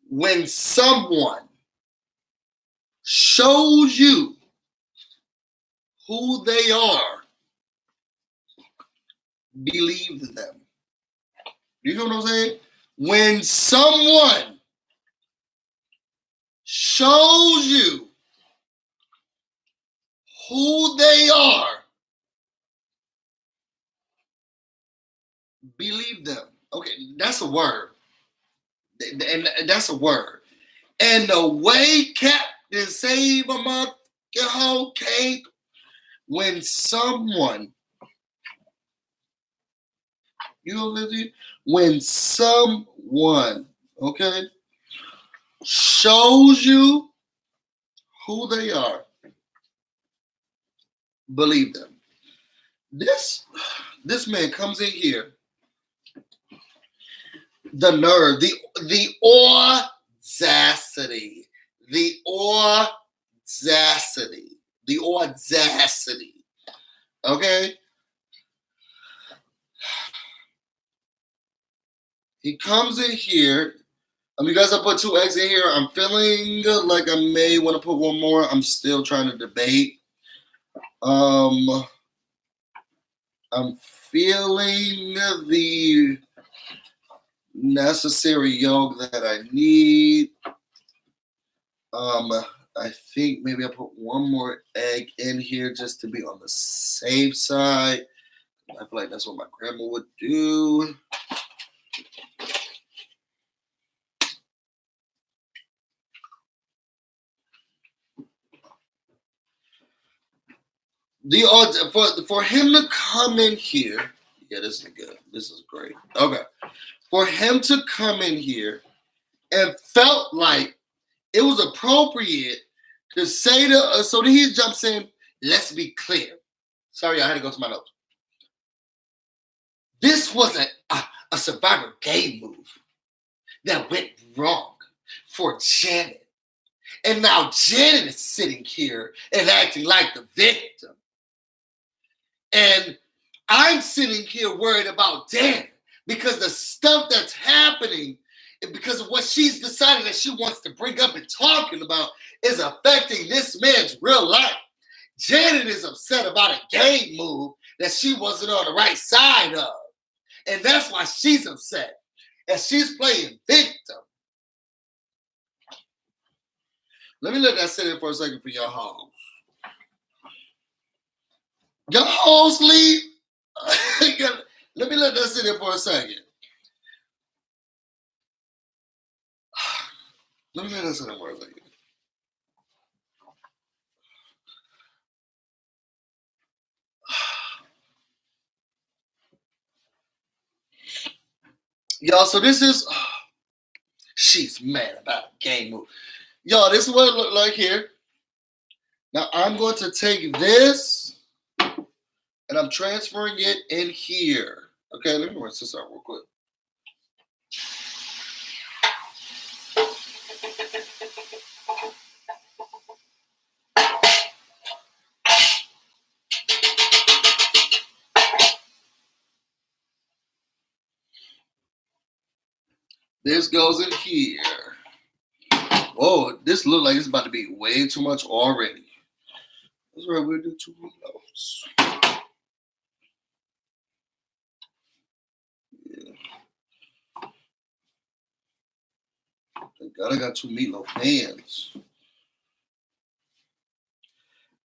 When someone shows you who they are, believe them. You know what I'm saying? When someone shows you who they are, believe them. Okay, that's a word. And that's a word. And the way Captain Save a Month came when someone, you know what I mean? When someone, okay, shows you who they are, believe them. This man comes in here, the nerve, the audacity, the audacity. Okay? He comes in here. You guys, I put 2 eggs in here. I'm feeling like I may want to put one more. I'm still trying to debate. I'm feeling the necessary yolk that I need. I think maybe I'll put one more egg in here just to be on the safe side. I feel like that's what my grandma would do. For him to come in here, yeah, this is good. This is great. Okay, for him to come in here and felt like it was appropriate to say to so then he jumps in. Let's be clear. Sorry, I had to go to my notes. This was a Survivor game move that went wrong for Janet. And now Janet is sitting here and acting like the victim. And I'm sitting here worried about Dan because the stuff that's happening, because of what she's decided that she wants to bring up and talking about, is affecting this man's real life. Janet is upset about a game move that she wasn't on the right side of. And that's why she's upset. And she's playing victim. Let me let that sit in for a second for your hoes. Your hoes sleep. Let me let that sit in for a second. Let me let that sit in for a second. Y'all, so this is, she's mad about a game move. Y'all, this is what it looked like here. Now I'm going to take this and I'm transferring it in here. Okay, let me rinse this out real quick. This goes in here. Whoa, this looks like it's about to be way too much already. That's right, we'll do 2 meatloafs. Yeah. Thank God I got 2 meatloaf pans.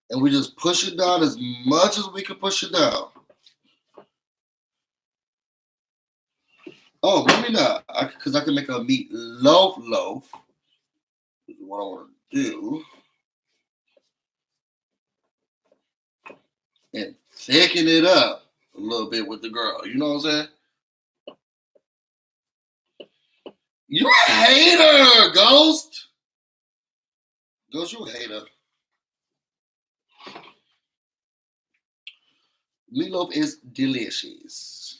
And we just push it down as much as we can push it down. Oh, maybe not, because I can make a meatloaf loaf. This is what I want to do. And thicken it up a little bit with the girl. You know what I'm saying? You a hater, Ghost. Ghost, you a hater. Meatloaf is delicious.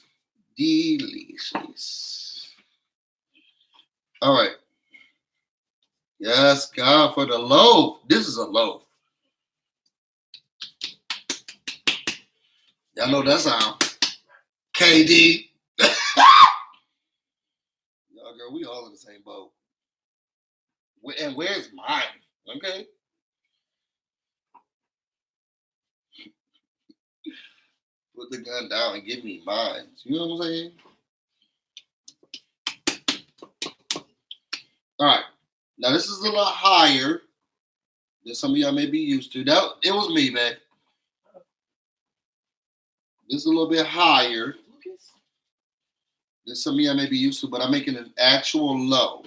Delicious. All right. Yes, God, for the loaf. This is a loaf. Y'all know that sound. KD. Y'all, girl, we all in the same boat. And where's mine? Okay. Put the gun down and give me mine. You know what I'm saying? All right. Now, this is a lot higher than some of y'all may be used to. It was me, man. This is a little bit higher than some of y'all may be used to, but I'm making an actual low.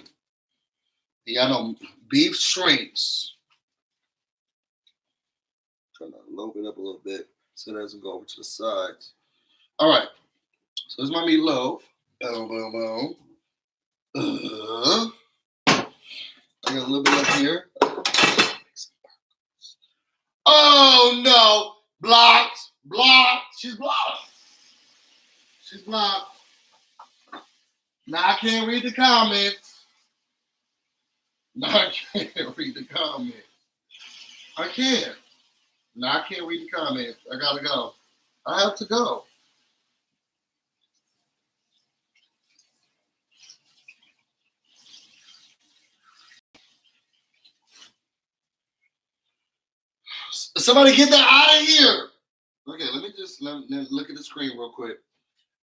Y'all know beef shrinks. Trying to load it up a little bit so it doesn't go over to the sides. All right. So this is my meatloaf. Boom, boom, boom. I got a little bit up here. Oh no! Blocked. She's blocked. Now I can't read the comments. I can't. Now I can't read the comments. I gotta go. I have to go. Somebody get that out of here. Okay, let me look at the screen real quick.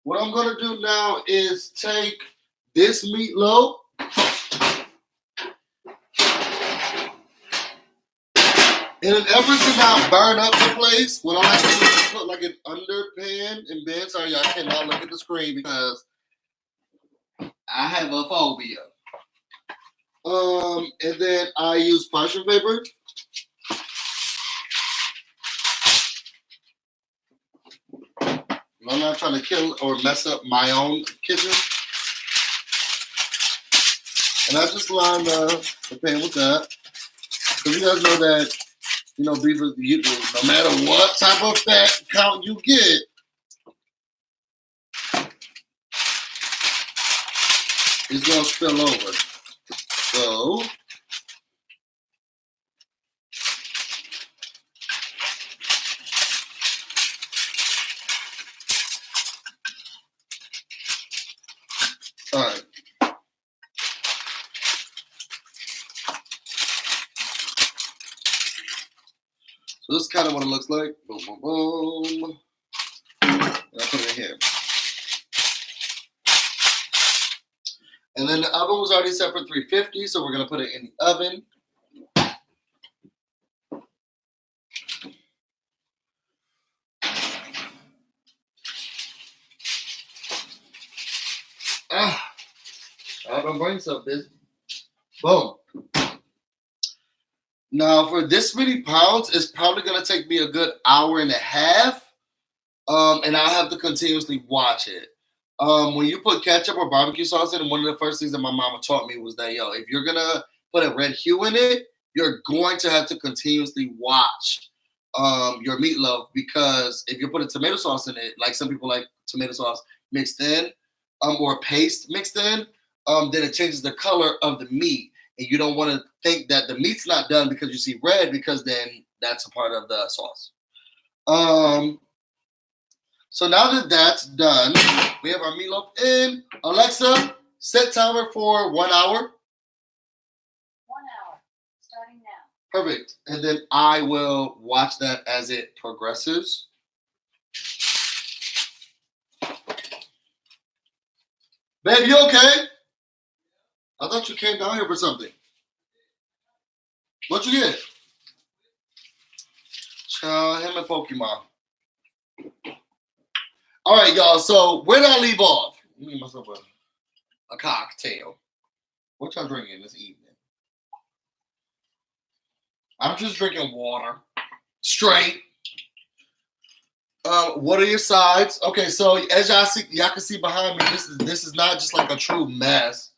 What I'm gonna do now is take this meatloaf in an effort to not burn up the place. What I'm actually going to put like an underpan and bed. Sorry, y'all cannot look at the screen because I have a phobia. And then I use parchment paper. I'm not trying to kill or mess up my own kitchen. And I just line the pan with that. So you guys know that, beef is, no matter what type of fat count you get, it's going to spill over. So, all right. So this is kind of what it looks like. Boom, boom, boom. And I put it in here. And then the oven was already set for 350, so we're going to put it in the oven. My brain's so busy. Boom. Now, for this many pounds, it's probably going to take me a good hour and a half. And I'll have to continuously watch it. When you put ketchup or barbecue sauce in, one of the first things that my mama taught me was that, if you're going to put a red hue in it, you're going to have to continuously watch your meatloaf, because if you put a tomato sauce in it, like some people like tomato sauce mixed in, or paste mixed in, then it changes the color of the meat. And you don't want to think that the meat's not done because you see red, because then that's a part of the sauce. So now that that's done, we have our meatloaf in. Alexa, set timer for 1 hour. 1 hour, starting now. Perfect. And then I will watch that as it progresses. Babe, you okay? I thought you came down here for something. What you get? Him and Pokemon. All right, y'all. So where did I leave off? Let me get myself a cocktail. What y'all drinking this evening? I'm just drinking water. Straight. What are your sides? Okay, so as y'all can see behind me, this is not just like a true mess.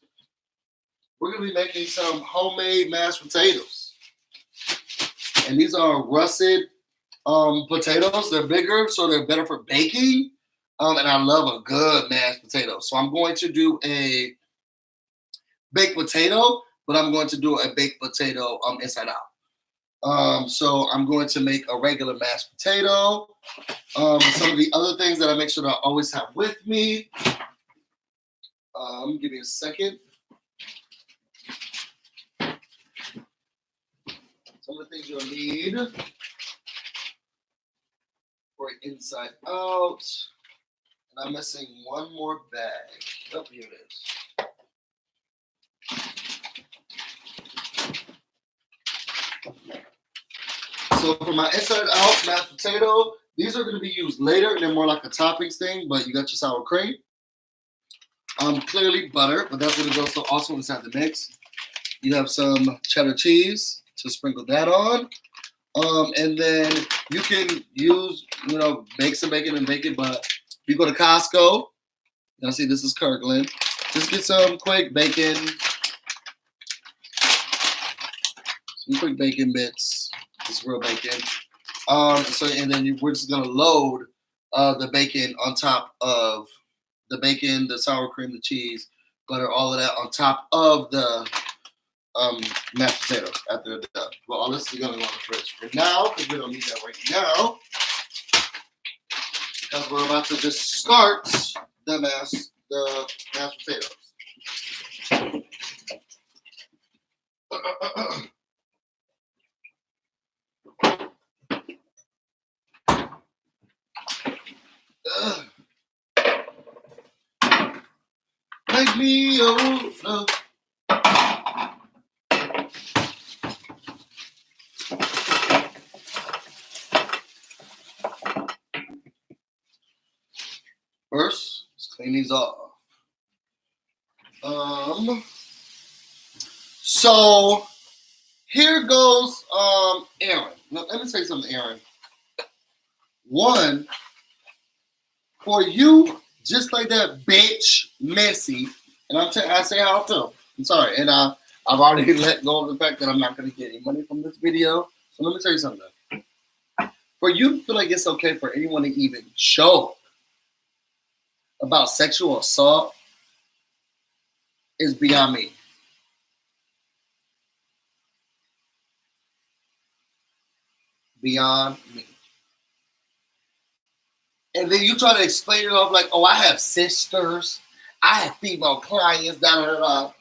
We're gonna be making some homemade mashed potatoes, and these are russet potatoes. They're bigger, so they're better for baking. And I love a good mashed potato. So I'm going to do a baked potato, but I'm going to do a baked potato inside out. So I'm going to make a regular mashed potato. Some of the other things that I make sure that I always have with me. Give me a second. Some of the things you'll need for inside out. And I'm missing one more bag. Oh, here it is. So for my inside out mashed potato, these are going to be used later. They're more like a toppings thing, but you got your sour cream. Clearly butter, but that's going to go so also inside the mix. You have some cheddar cheese to sprinkle that on. And then you can use, bake some bacon and bake it, but if you go to Costco, y'all see this is Kirkland, just get some quick bacon, some quick bacon bits, just real bacon. And then we're just gonna load the bacon on top of the bacon, the sour cream, the cheese, butter, all of that on top of the mashed potatoes after they're done. Well, all this is gonna go in the fridge for now because we don't need that right now. Because we're about to just start the mashed potatoes. Make me over. First, let's clean these off. So here goes Aaron. Now, let me say something, Aaron. One, for you, just like that bitch, Messy, and I say how I feel. I'm sorry, and I've already let go of the fact that I'm not going to get any money from this video. So let me tell you something. For you to feel like it's okay for anyone to even show about sexual assault is beyond me. Beyond me. And then you try to explain it off like, oh, I have sisters, I have female clients, da da da.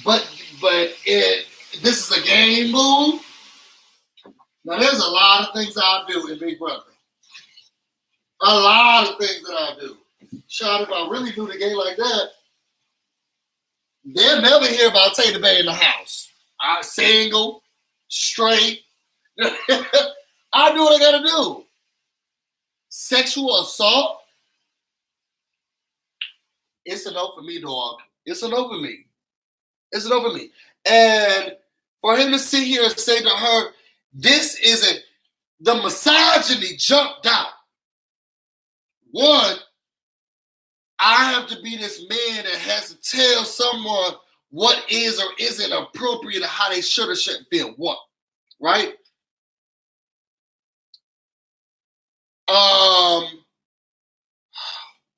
But this is a game, boo. Now there's a lot of things I do in Big Brother. A lot of things that I do. Shot, if I really do the game like that, they'll never hear about Tater Bay in the house. I'm single, straight. I do what I gotta do. Sexual assault, it's a no for me, dog. It's a no for me. It's a no for me. And for him to sit here and say to her, this isn't, the misogyny jumped out. One, I have to be this man that has to tell someone what is or isn't appropriate and how they should or shouldn't feel. What? Right?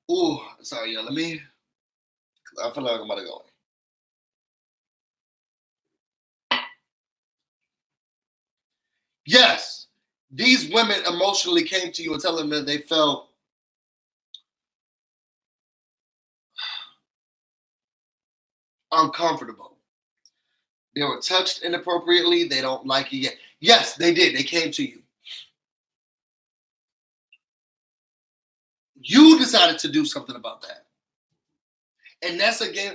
Ooh, sorry, y'all. I feel like I'm about to go. Yes, these women emotionally came to you and telling them that they felt uncomfortable. They were touched inappropriately. They don't like you yet. Yes, they did. They came to you. You decided to do something about that. And that's a game.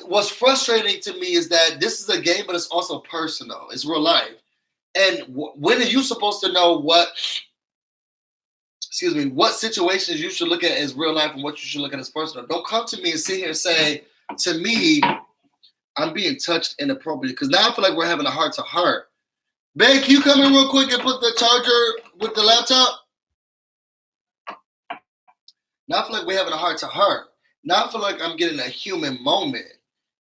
What's frustrating to me is that this is a game, but it's also personal. It's real life. And when are you supposed to know what situations you should look at as real life and what you should look at as personal? Don't come to me and sit here and say, to me, I'm being touched inappropriately. Because now I feel like we're having a heart-to-heart. Babe, can you come in real quick and put the charger with the laptop? Now I feel like we're having a heart-to-heart. Now I feel like I'm getting a human moment.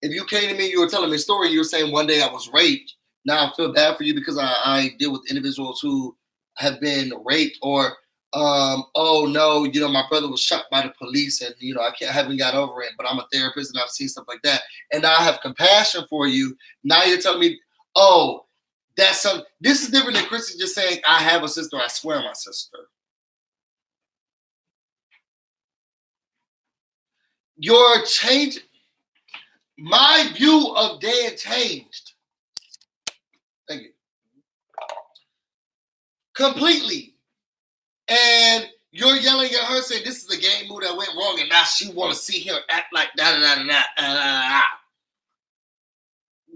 If you came to me, you were telling me a story, you were saying one day I was raped. Now I feel bad for you because I deal with individuals who have been raped or oh no, my brother was shot by the police, and I haven't got over it, but I'm a therapist and I've seen stuff like that, and I have compassion for you. Now you're telling me, oh, that's something. This is different than Chrissy just saying, I have a sister, I swear my sister. Your change, my view of Dan changed. Thank you. Completely. And you're yelling at her saying this is a game move that went wrong, and now she want to see him act like that.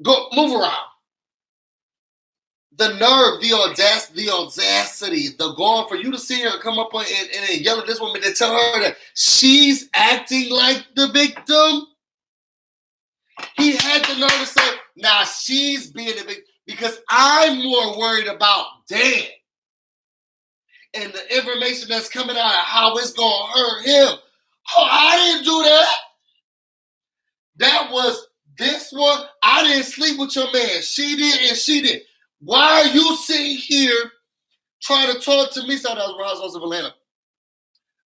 Go move around. The nerve, the audacity, the gall for you to see her come up and yell at this woman and tell her that she's acting like the victim. He had the nerve to say, now she's being the victim because I'm more worried about Dan and the information that's coming out of how it's going to hurt him. Oh, I didn't do that. That was this one. I didn't sleep with your man. She did and she did. Why are you sitting here trying to talk to me? So that was Real Housewives of Atlanta.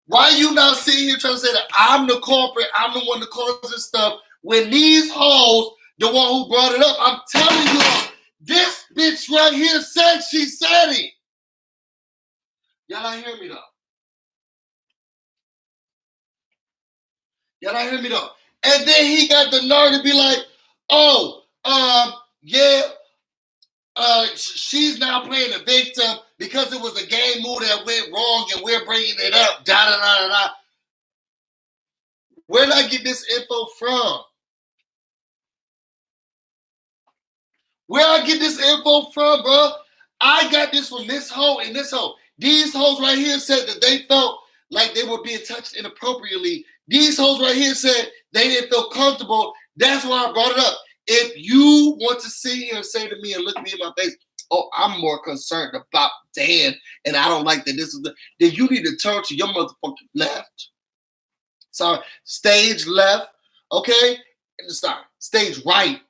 Why are you not sitting here trying to say that I'm the culprit, I'm the one that caused this stuff, when these hoes, the one who brought it up, I'm telling you, this bitch right here said she said it. Y'all not hear me though. Y'all not hear me though. And then he got the nerve to be like, oh, yeah, she's now playing the victim because it was a game move that went wrong and we're bringing it up. Da da da da da. Where did I get this info from? Where I get this info from, bro? I got this from this hoe and this hoe. These hoes right here said that they felt like they were being touched inappropriately. These hoes right here said they didn't feel comfortable. That's why I brought it up. If you want to sit here and say to me and look me in my face, oh, I'm more concerned about Dan and I don't like that this is then you need to turn to your motherfucking left. Sorry, stage left, okay? Sorry, stage right,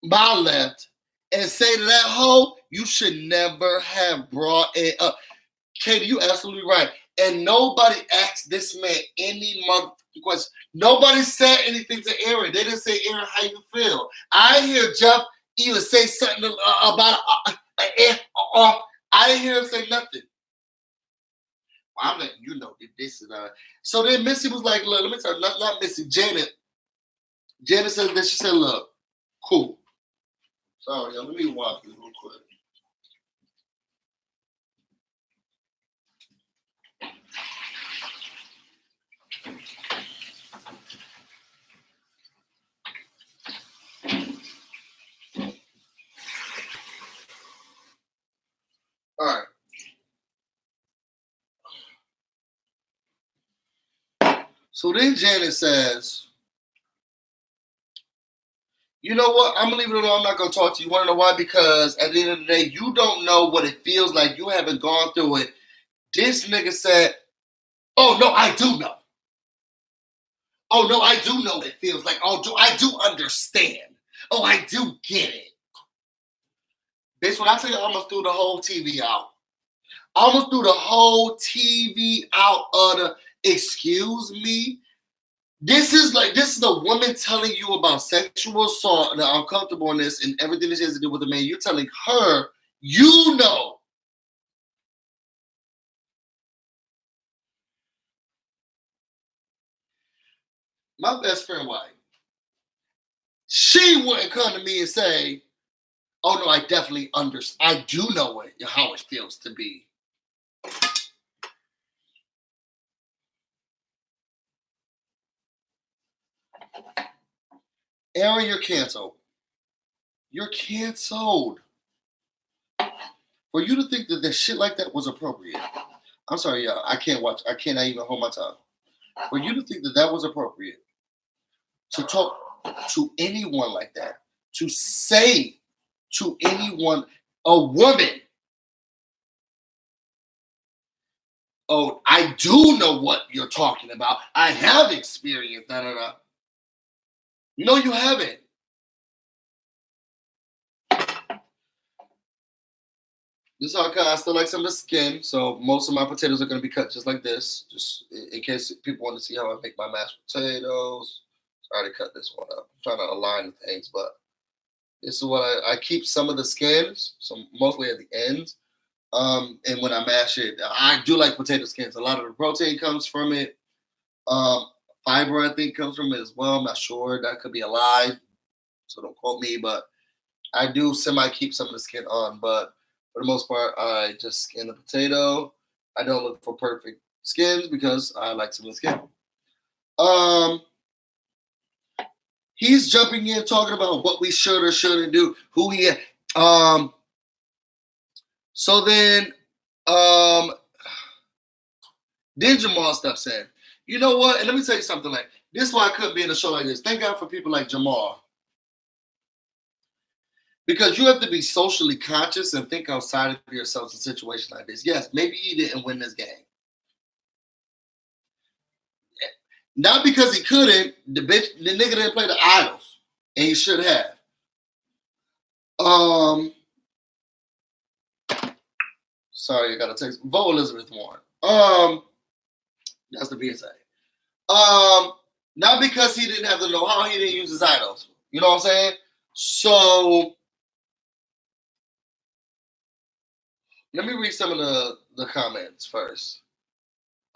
my left, and say to that hoe, you should never have brought it up. Katie, you absolutely right. And nobody asked this man any motherfucking question. Nobody said anything to Aaron. They didn't say, Aaron, how you feel? I hear Jeff even say something about I didn't hear him say nothing. Well, I'm letting you know that this is So then Missy was like, look, let me tell you, not Missy, Janet. Janet said that she said, look, cool. Sorry, let me watch this real quick. All right. So then Janet says, you know what? I'm going to leave it alone. I'm not going to talk to you. You want to know why? Because at the end of the day, you don't know what it feels like. You haven't gone through it. This nigga said, oh, no, I do know. Oh, no, I do know what it feels like. Oh, I do understand. Oh, I do get it. Bitch, when I tell you I almost threw the whole TV out. I almost threw the whole TV out of the, excuse me? This is a woman telling you about sexual assault and the uncomfortableness and everything that she has to do with a man. You're telling her, you know. My best friend, wife, she wouldn't come to me and say, oh no, I definitely understand. I do know how it feels to be. Aaron, you're canceled. You're canceled. For you to think that this shit like that was appropriate. I'm sorry, y'all. I cannot even hold my tongue. For you to think that that was appropriate. To talk to anyone like that. To say to anyone, a woman, oh, I do know what you're talking about. I have experienced that. No, you haven't. This is how I cut. I still like some of the skin, so most of my potatoes are going to be cut just like this, just in case people want to see how I make my mashed potatoes. I already cut this one up. I'm trying to align things, but this is what I keep some of the skins, some mostly at the ends. And when I mash it, I do like potato skins. A lot of the protein comes from it. Fiber, I think, comes from it as well. I'm not sure. That could be a lie, so don't quote me. But I do keep some of the skin on. But for the most part, I just skin the potato. I don't look for perfect skins because I like some of the skin. He's jumping in talking about what we should or shouldn't do. So then Jamal steps in. You know what? And let me tell you something. Like this is why I couldn't be in a show like this. Thank God for people like Jamal. Because you have to be socially conscious and think outside of yourself in a situation like this. Yes, maybe he didn't win this game. Not because he couldn't. The nigga didn't play the idols. And he should have. Sorry, I got a text. Vote Elizabeth Warren. That's the PSA. Not because he didn't have the know-how, he didn't use his idols. You know what I'm saying? So let me read some of the comments first.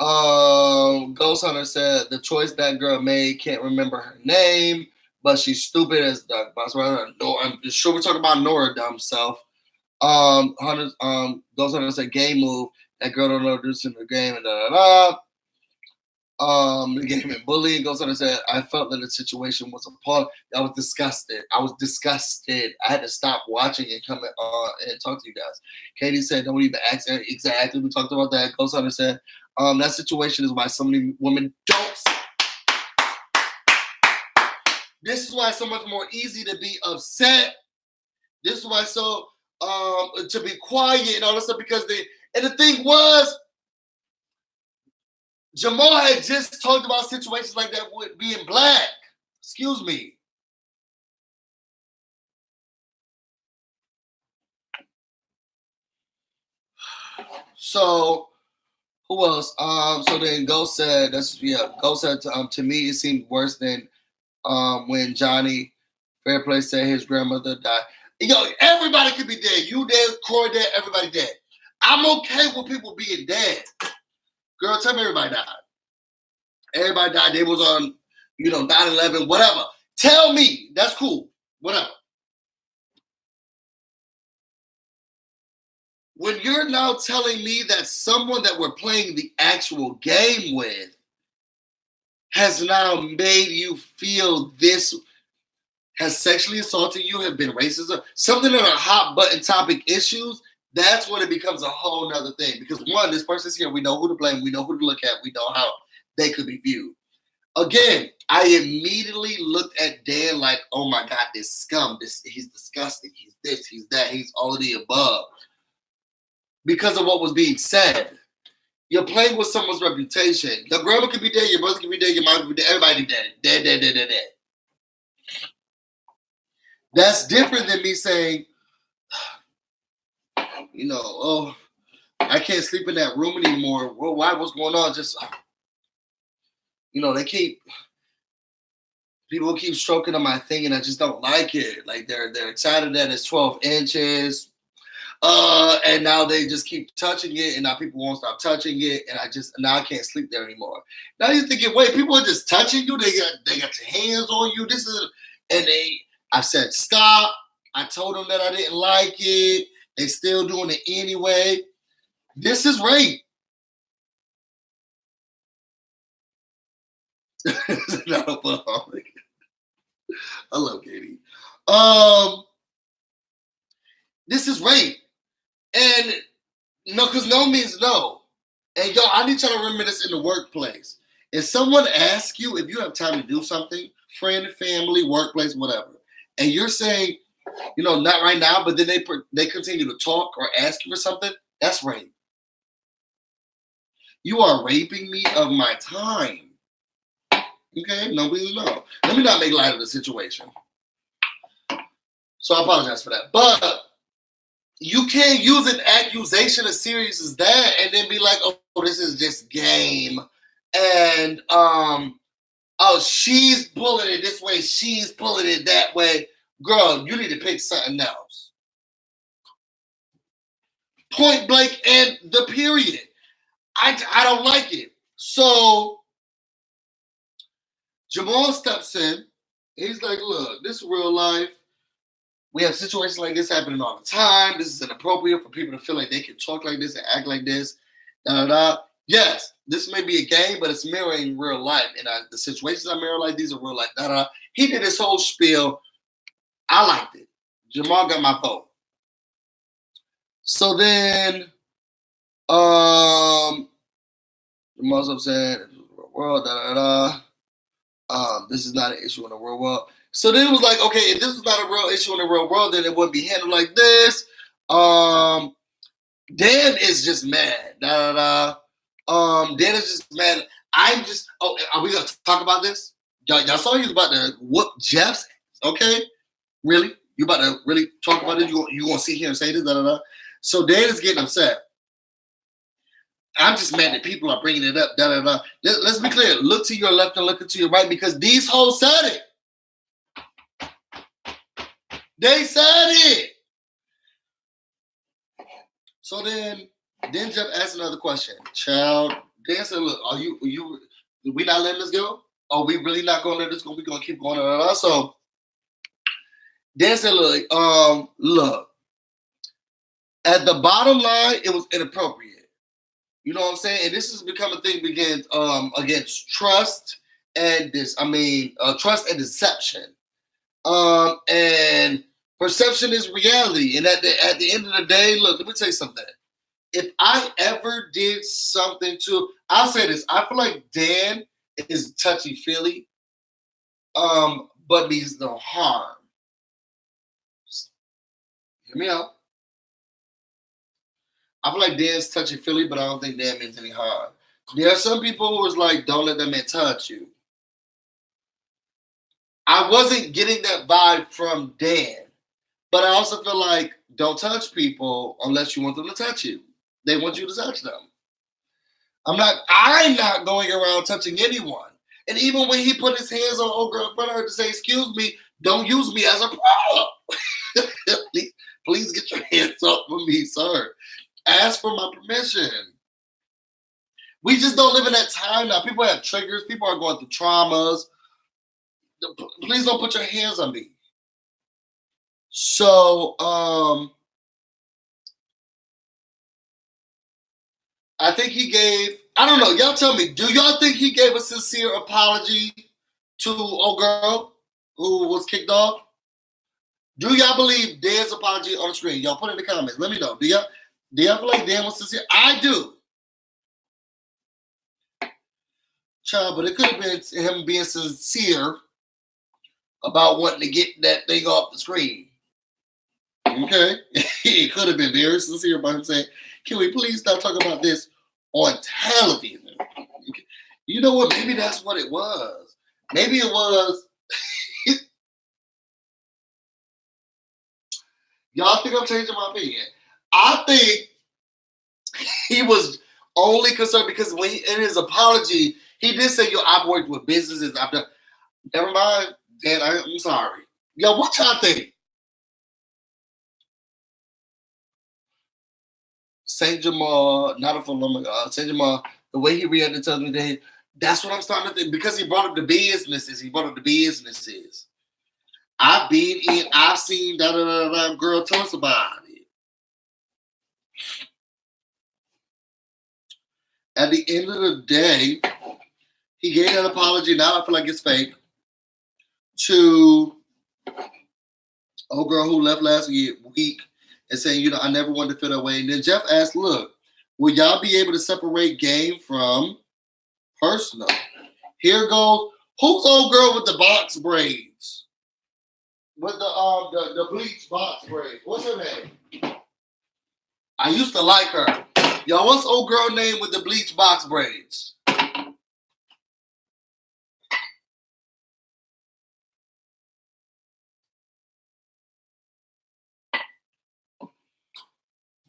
Ghost Hunter said the choice that girl made, can't remember her name, but she's stupid as duck. I'm sure we're talking about Nora dumb self. Ghost Hunter said game move. That girl don't know to do in the game and the game and bullying. Goes on and said, I felt that the situation was appalling. I was disgusted. I had to stop watching and come on and talk to you guys. Katie said, don't even ask exactly. We talked about that. Goes on and said, that situation is why so many women don't. This is why it's so much more easy to be upset. This is why to be quiet and all that stuff because the thing was, Jamal had just talked about situations like that with being black. Excuse me. So, who else? So then Ghost said, Ghost said to me, it seemed worse than when Johnny Fairplay said his grandmother died. Everybody could be dead. You dead, Corey dead, everybody dead. I'm okay with people being dead. Girl, tell me everybody died. Everybody died. They was on, 9/11, whatever. Tell me. That's cool. Whatever. When you're now telling me that someone that we're playing the actual game with has now made you feel this, has sexually assaulted you, have been racist, something that are hot button topic issues, that's when it becomes a whole nother thing. Because one, this person's here, we know who to blame, we know who to look at, we know how they could be viewed. Again, I immediately looked at Dan like, oh my God, this scum, he's disgusting, he's this, he's that, he's all of the above. Because of what was being said. You're playing with someone's reputation. Your grandma could be dead, your brother could be dead, your mom could be dead, everybody dead. Dead. That's different than me saying, oh, I can't sleep in that room anymore. Well, why? What's going on? Just, people keep stroking on my thing and I just don't like it. Like they're excited that it's 12 inches. And now they just keep touching it and now people won't stop touching it. And I can't sleep there anymore. Now you're thinking, wait, people are just touching you. They got your hands on you. I said, stop. I told them that I didn't like it. They still doing it anyway. This is rape. I love Katie. This is rape. And no, because no means no. And yo, I need y'all to remember this in the workplace. If someone asks you if you have time to do something, friend, family, workplace, whatever, and you're saying, not right now, but then they continue to talk or ask you for something, that's rape. You are raping me of my time. Okay? Nobody know. Let me not make light of the situation. So I apologize for that. But you can't use an accusation as serious as that and then be like, oh, this is just game. And oh, she's pulling it this way, she's pulling it that way. Girl, you need to pick something else. Point blank and the period. I don't like it. So Jamal steps in. He's like, look, this is real life. We have situations like this happening all the time. This is inappropriate for people to feel like they can talk like this and act like this. Da, da, da. Yes, this may be a game, but it's mirroring real life. And the situations I mirror like these are real life. Da, da, da. He did this whole spiel. I liked it. Jamal got my vote. So then, Jamal's upset. World, da, da, da. This is not an issue in the real world. So then it was like, okay, if this was not a real issue in the real world, then it wouldn't be handled like this. Dan is just mad. Da, da, da. Dan is just mad. I'm just, are we going to talk about this? Y'all saw he was about to whoop Jeff's? Okay? Really? You about to really talk about it? You going to sit here and say this? Da, da, da. So Dan is getting upset. I'm just mad that people are bringing it up. Da, da, da. Let's be clear. Look to your left and look to your right because these hoes said it. They said it. So then Jeff asked another question. Child, Dan said, look, we not letting this go? Are we really not going to let this go? We're going to keep going. So Dan said, look, at the bottom line, it was inappropriate. You know what I'm saying? And this has become a thing against trust and trust and deception. And perception is reality. And at the end of the day, look, let me tell you something. If I ever did something I'll say this. I feel like Dan is touchy-feely, but means no harm. Hear me out. I feel like Dan's touchy-feely, but I don't think Dan means any harm. There are some people who was like, don't let that man touch you. I wasn't getting that vibe from Dan. But I also feel like don't touch people unless you want them to touch you. They want you to touch them. I'm not going around touching anyone. And even when he put his hands on old girl in front of her to say, excuse me, don't use me as a problem. please get your hands off of me, sir. Ask for my permission. We just don't live in that time now. People have triggers. People are going through traumas. Please don't put your hands on me. So, I think he gave, I don't know, y'all tell me, do y'all think he gave a sincere apology to old girl who was kicked off? Do y'all believe Dan's apology on the screen? Y'all put it in the comments. Let me know. Do y'all feel like Dan was sincere? I do. Child, but it could have been him being sincere about wanting to get that thing off the screen. Okay? It could have been very sincere about him saying, can we please stop talking about this on television? You know what? Maybe that's what it was. Maybe it was. Y'all think I'm changing my opinion? I think he was only concerned because when in his apology, he did say, yo, I've worked with businesses. I've done. Never mind, Dan, I'm sorry. Yo, what y'all think? St. Jamal, not a full St. Jamal, the way he reacted to me, that's what I'm starting to think. Because he brought up the businesses. I've been in, I've seen girl, tell us about it. At the end of the day, he gave that apology. Now I feel like it's fake. To old girl who left last week and saying, I never wanted to feel that way. And then Jeff asked, look, will y'all be able to separate game from personal? Here goes, who's old girl with the box braids? With the bleach box braids. What's her name? I used to like her. Y'all, what's old girl name with the bleach box braids?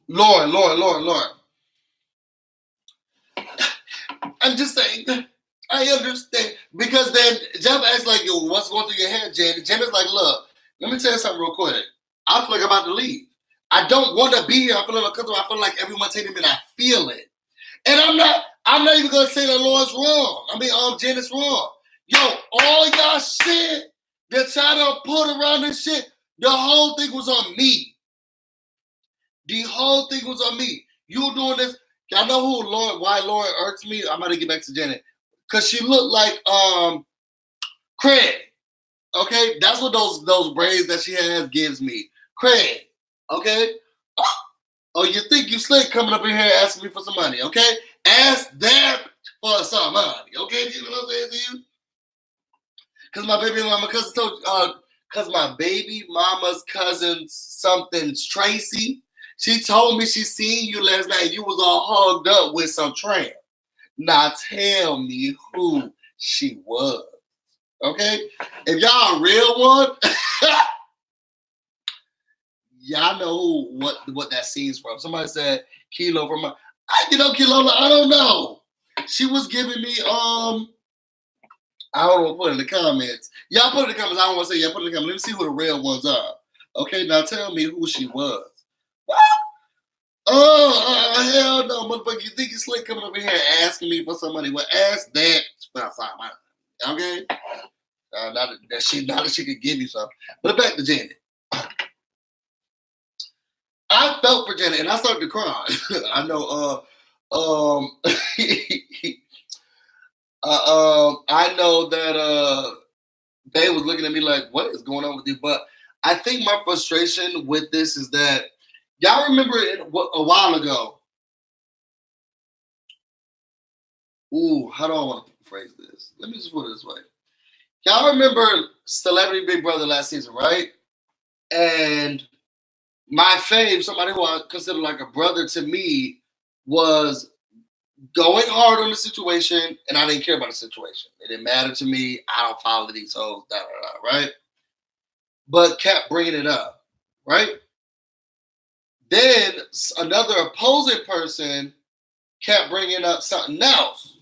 Lauren. I'm just saying, I understand. Because then Jeff asks, like, yo, what's going through your head, Jen? Jen is like, look, let me tell you something real quick. I feel like I'm about to leave. I don't want to be here. I feel uncomfortable. I feel like everyone's hating me and I feel it. And I'm not even gonna say that Lauren's wrong. Jen is wrong. Yo, all y'all shit that y'all done put around this shit, the whole thing was on me. The whole thing was on me. You doing this. Y'all know why Lauren irks me? I'm gonna get back to Janet. Cause she looked like Craig. Okay? That's what those braids that she has gives me. Craig. Okay? Oh, you think you slick coming up in here asking me for some money, okay? Ask that for some money, okay? You know what I'm saying to you? Cause my baby mama's cousin something's Tracy. She told me she seen you last night. You was all hugged up with some tramp. Now tell me who she was. Okay? If y'all a real one, y'all know what that scene's from. Somebody said Kilo from my. Kilo, I don't know. She was giving me I don't know, put in the comments. Y'all put in the comments. I don't want to say y'all put in the comments. Let me see who the real ones are. Okay, now tell me who she was. What? Oh, hell no, motherfucker. You think it's slick coming over here asking me for some money? Well, ask that for some money. Okay? Not that she could give you something. But back to Janet. I felt for Janet and I started to cry. I know I know that they was looking at me like, what is going on with you? But I think my frustration with this is that y'all remember a while ago. Ooh, how do I want to phrase this? Let me just put it this way. Y'all remember Celebrity Big Brother last season, right? And my fave, somebody who I consider like a brother to me, was going hard on the situation, and I didn't care about the situation. It didn't matter to me. I don't follow these hoes, right? But kept bringing it up, right? Then another opposing person kept bringing up something else.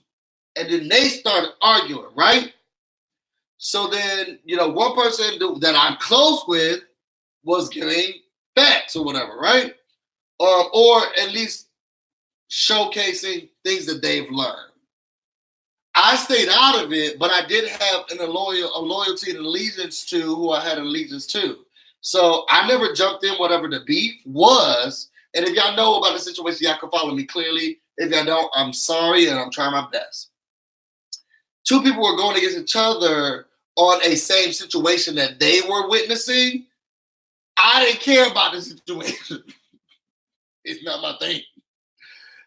And then they started arguing, right? So then, one person that I'm close with was giving facts or whatever, right? Or at least showcasing things that they've learned. I stayed out of it, but I did have a loyalty and allegiance to who I had allegiance to. So I never jumped in whatever the beef was. And if y'all know about the situation, y'all can follow me clearly. If y'all don't, I'm sorry and I'm trying my best. Two people were going against each other on a same situation that they were witnessing. I didn't care about the situation. It's not my thing.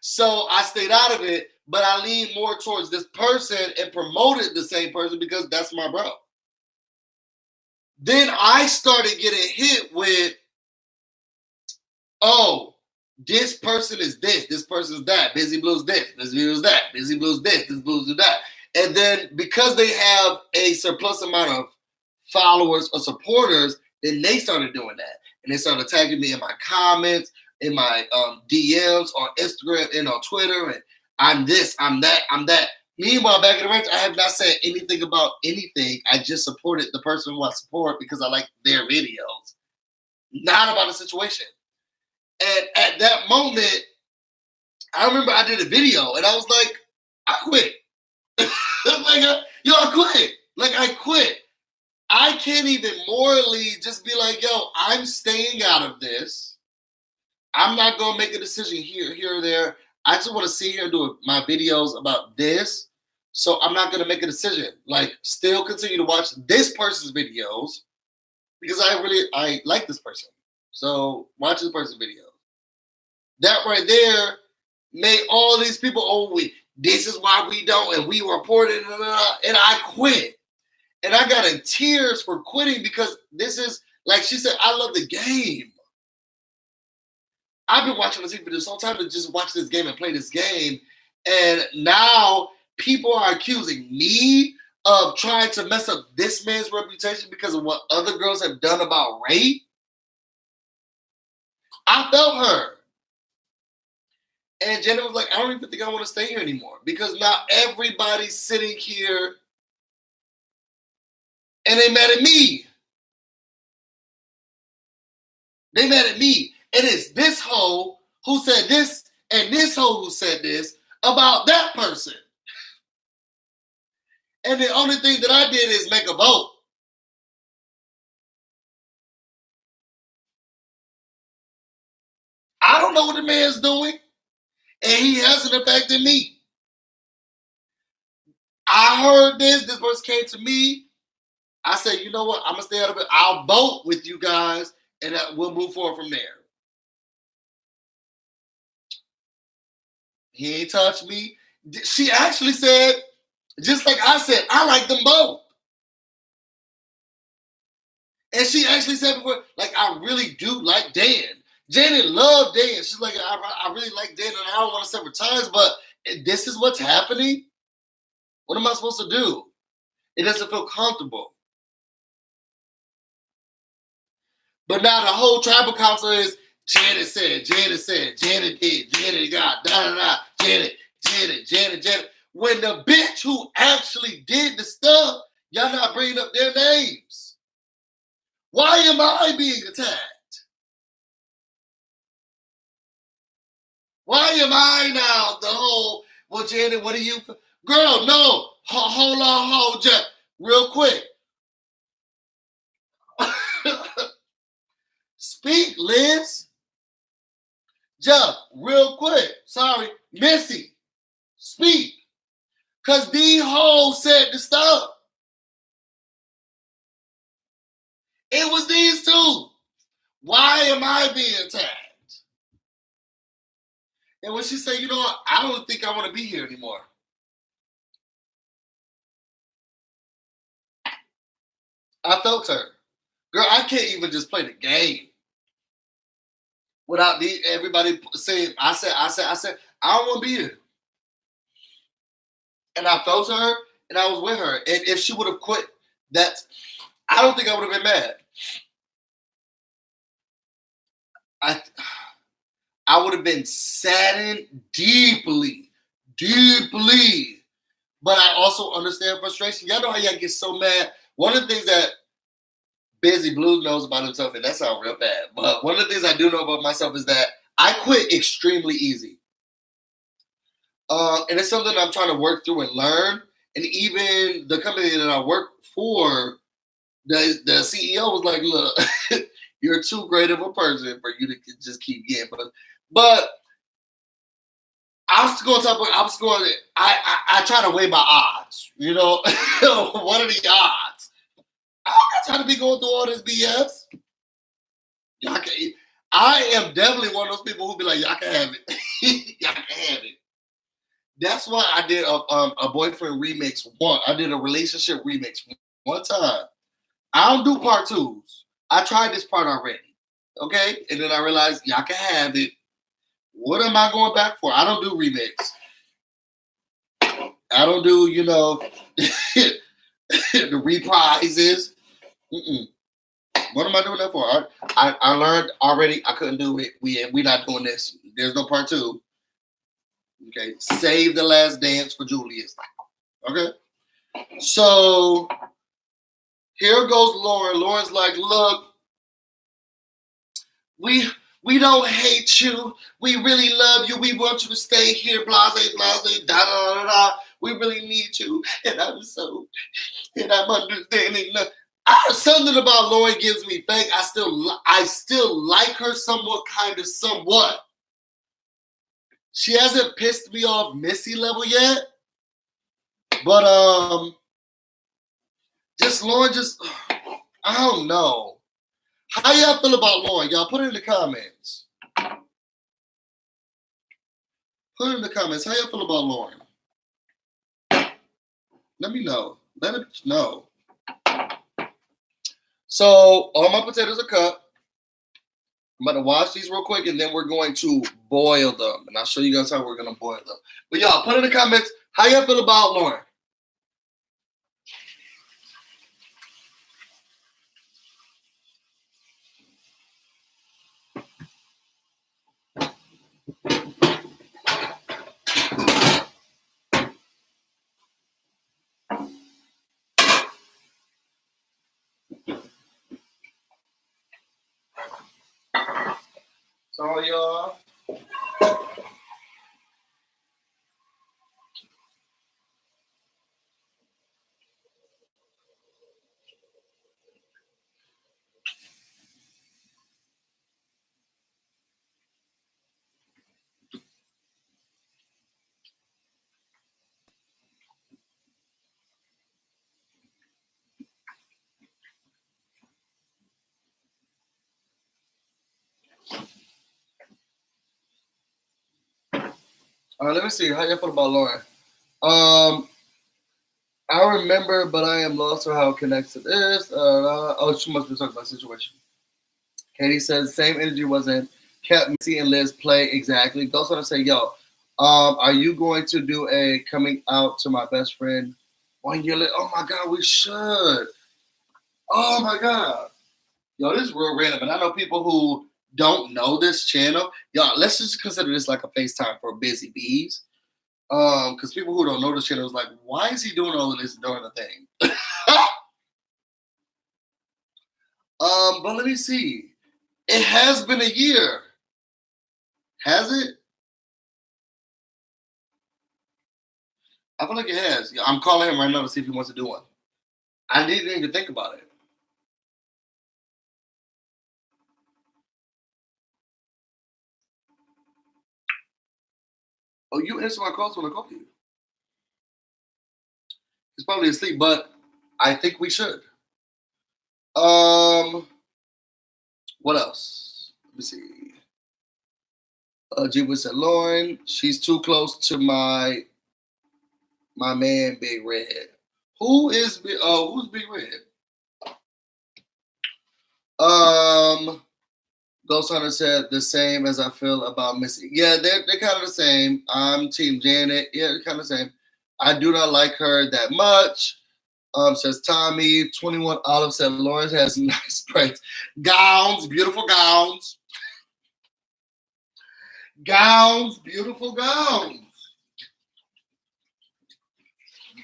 So I stayed out of it, but I leaned more towards this person and promoted the same person because that's my bro. Then I started getting hit with, oh, this person is this person is that, Busy Blue's this, Busy Blue's that, Busy Blue's this, Busy Blue's that. And then because they have a surplus amount of followers or supporters, then they started doing that. And they started tagging me in my comments, in my DMs on Instagram and on Twitter. And I'm this, I'm that, I'm that. Meanwhile, back in the range, I have not said anything about anything. I just supported the person who I support because I like their videos. Not about the situation. And at that moment, I remember I did a video and I was like, I quit. I quit. I quit. I can't even morally just be like, yo, I'm staying out of this. I'm not going to make a decision here or there. I just want to sit here and do my videos about this. So I'm not going to make a decision. Still continue to watch this person's videos because I like this person. So watch this person's video. That right there made all these people, this is why we don't, and we reported, and I quit. And I got in tears for quitting because this is, like she said, I love the game. I've been watching this video this whole time to just watch this game and play this game. And now people are accusing me of trying to mess up this man's reputation because of what other girls have done about rape. I felt her. And Janet was like, I don't even think I want to stay here anymore because now everybody's sitting here and they mad at me. They mad at me. And it's this hoe who said this and this hoe who said this about that person. And the only thing that I did is make a vote. I don't know what the man's doing, and he hasn't affected me. I heard this person came to me. I said, you know what? I'm going to stay out of it. I'll vote with you guys, and we'll move forward from there. He ain't touched me. She actually said, just like I said, I like them both. And she actually said before, like, I really do like Dan. Janet loved Dan. She's like, I really like Dan, and I don't want to several times, but this is what's happening? What am I supposed to do? It doesn't feel comfortable. But now the whole tribal council is Janet said, Janet did, Janet got, da-da-da, Janet. When the bitch who actually did the stuff, y'all not bringing up their names. Why am I being attacked? Why am I now the whole, well, Janet, what are you? Girl, no. Hold on, Jeff. Real quick. Speak, Liz. Jeff, real quick. Sorry. Missy. Speak. Because these hoes said the stuff. It was these two. Why am I being attacked? And when she said, you know what, I don't think I want to be here anymore. I felt her. Girl, I can't even just play the game without everybody saying, I said, I don't want to be here. And I felt her, and I was with her. And if she would have quit, I don't think I would have been mad. I would have been saddened deeply. But I also understand frustration. Y'all know how y'all get so mad. One of the things that Busy Blue knows about himself, and that sounds real bad, but one of the things I do know about myself is that I quit extremely easy. And it's something I'm trying to work through and learn. And even the company that I work for, the CEO was like, look, you're too great of a person for you to just keep getting. But I try to weigh my odds, you know? What are the odds? I'm not trying to be going through all this BS. I am definitely one of those people who be like, y'all can have it. Y'all can have it. That's why I did a boyfriend remix one. I did a relationship remix one time. I don't do part twos. I tried this part already. Okay? And then I realized y'all can have it. What am I going back for? I don't do remix. I don't do, the reprises. What am I doing that for? I learned already I couldn't do it. We not doing this. There's no part two. Okay. Save the last dance for Julius. Okay. So here goes Lauren. Lauren's like, look, we don't hate you. We really love you. We want you to stay here. Blase, da da da da. We really need you. And I'm understanding. Something about Lauren gives me faith. I still like her somewhat. She hasn't pissed me off Missy level yet. But Lauren, I don't know. How y'all feel about Lauren? Y'all put it in the comments. Put it in the comments. How y'all feel about Lauren? Let me know. Let it know. So all my potatoes are cut. I'm about to wash these real quick, and then we're going to boil them. And I'll show you guys how we're going to boil them. But y'all, put in the comments, how y'all feel about Lauren? So y'all. All right, let me see. How you feel about Lauren? I remember, but I am lost to how it connects to this. Oh, she must be talking about situation. Katie says same energy wasn't kept Missy and Liz play exactly. Goes on to say, yo, are you going to do a coming out to my best friend 1 year later? Oh my god, we should. Oh my god. Yo, this is real random. And I know people who don't know this channel. Y'all, let's just consider this like a FaceTime for busy bees. Because people who don't know this channel is like, why is he doing all of this during the thing? But let me see. It has been a year. Has it? I feel like it has. I'm calling him right now to see if he wants to do one. I didn't even think about it. Oh, you answer my calls when I call you. He's probably asleep, but I think we should. What else? Let me see. Jiba said, Lauren, she's too close to my man, Big Red. Who's Big Red? Ghost Hunter said the same as I feel about Missy. Yeah, they're kind of the same. I'm Team Janet. Yeah, they're kind of the same. I do not like her that much. Says Tommy. 21 Olive said Lawrence has nice braids. Gowns, beautiful gowns. Gowns, beautiful gowns.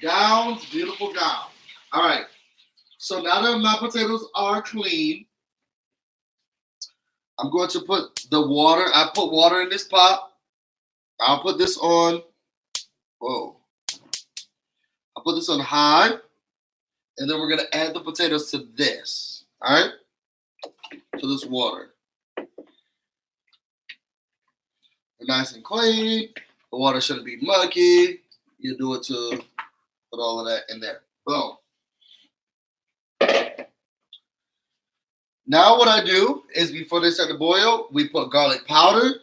Gowns, beautiful gowns. All right. So now that my potatoes are clean, I'm going to put the water. I put water in this pot. I'll put this on. Whoa. I'll put this on high. And then we're going to add the potatoes to this. All right? To this water. They're nice and clean. The water shouldn't be muggy. You do it to put all of that in there. Boom. Now what I do is before they start to boil, we put garlic powder.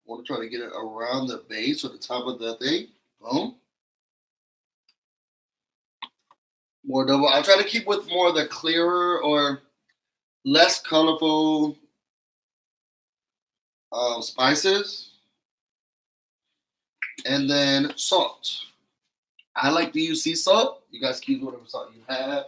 I want to try to get it around the base or the top of the thing. Boom. More double. I'll try to keep with more of the clearer or less colorful spices. And then salt. I like to use sea salt. You guys can use whatever salt you have.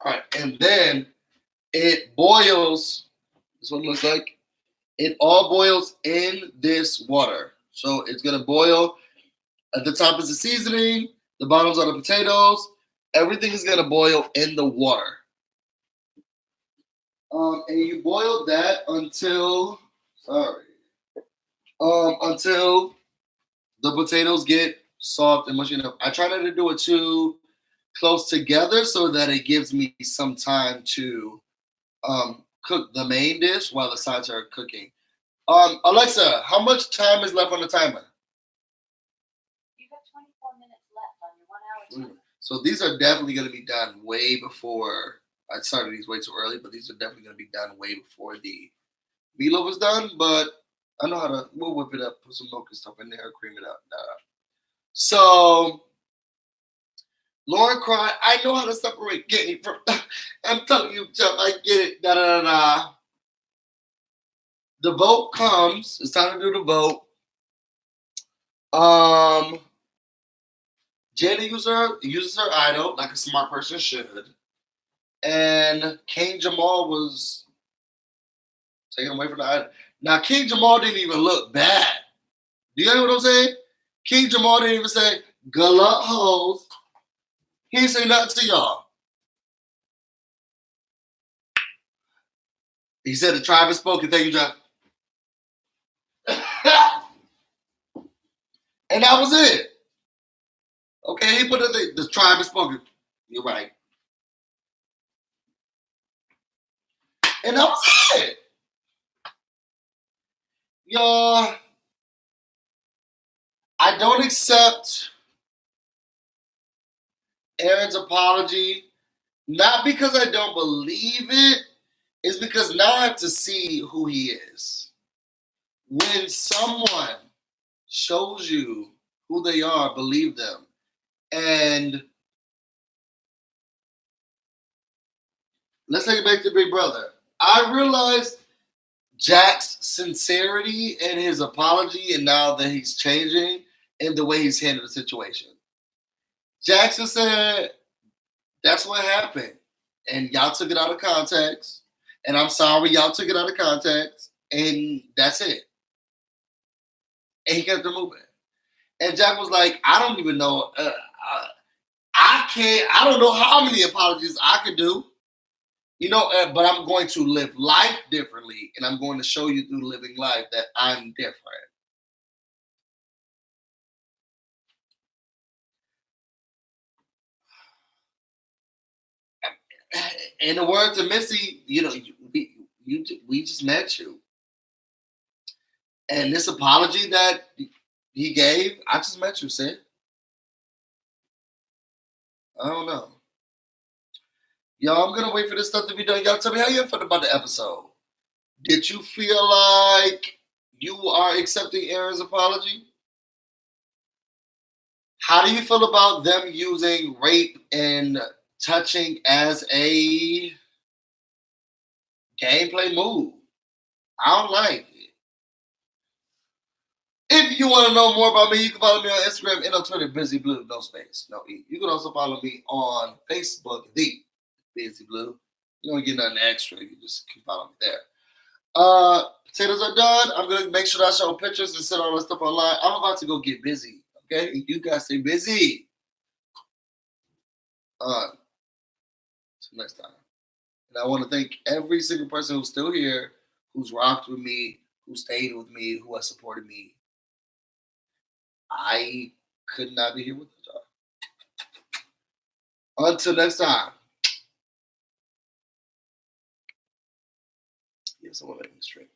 All right, and then it boils. This is what it looks like. It all boils in this water. So it's gonna boil. At the top is the seasoning. The bottoms are the potatoes. Everything is gonna boil in the water. And you boil that until until the potatoes get soft and mushy enough. I try not to do it too close together so that it gives me some time to cook the main dish while the sides are cooking. Alexa, how much time is left on the timer? You have 24 minutes left on your 1 hour timer. So these are definitely going to be done way before. I started these way too early, but these are definitely going to be done way before the meatloaf is done. But I know how to. We'll whip it up, put some milk and stuff in there, cream it up. So Lauren cried, I know how to separate game from. I'm telling you, Jeff, I get it. Da da da da. The vote comes. It's time to do the vote. Jada uses her idol like a smart person should. And King Jamal was taken away from the idol. Now, King Jamal didn't even look bad. Do you know what I'm saying? King Jamal didn't even say, good luck, hoes. He didn't say nothing to y'all. He said the tribe has spoken. Thank you, John. And that was it. Okay, he put the tribe has spoken. You're right. And that was it. Y'all, I don't accept Aaron's apology. Not because I don't believe it. It's because now I have to see who he is. When someone shows you who they are, believe them. And let's take it back to Big Brother. I realized Jack's sincerity in his apology and now that he's changing in the way he's handled the situation. Jackson said, that's what happened. And y'all took it out of context. And I'm sorry y'all took it out of context. And that's it. And he kept it moving. And Jack was like, I don't even know. I don't know how many apologies I could do. You know, but I'm going to live life differently. And I'm going to show you through living life that I'm different. In the words of Missy, you know, we just met you. And this apology that he gave, I just met you, Sid. I don't know. Y'all, I'm going to wait for this stuff to be done. Y'all tell me how you felt about the episode. Did you feel like you are accepting Aaron's apology? How do you feel about them using rape and touching as a gameplay move? I don't like it. If you want to know more about me, you can follow me on Instagram and on Twitter, Busy Blue, no space, no E. You can also follow me on Facebook, The Busy Blue. You don't get nothing extra. You just can follow me there. Potatoes are done. I'm going to make sure that I show pictures and send all that stuff online. I'm about to go get busy, okay? You guys stay busy. Till next time. And I want to thank every single person who's still here, who's rocked with me, who stayed with me, who has supported me. I could not be here with y'all. Until next time. Yes, I want to make this straight.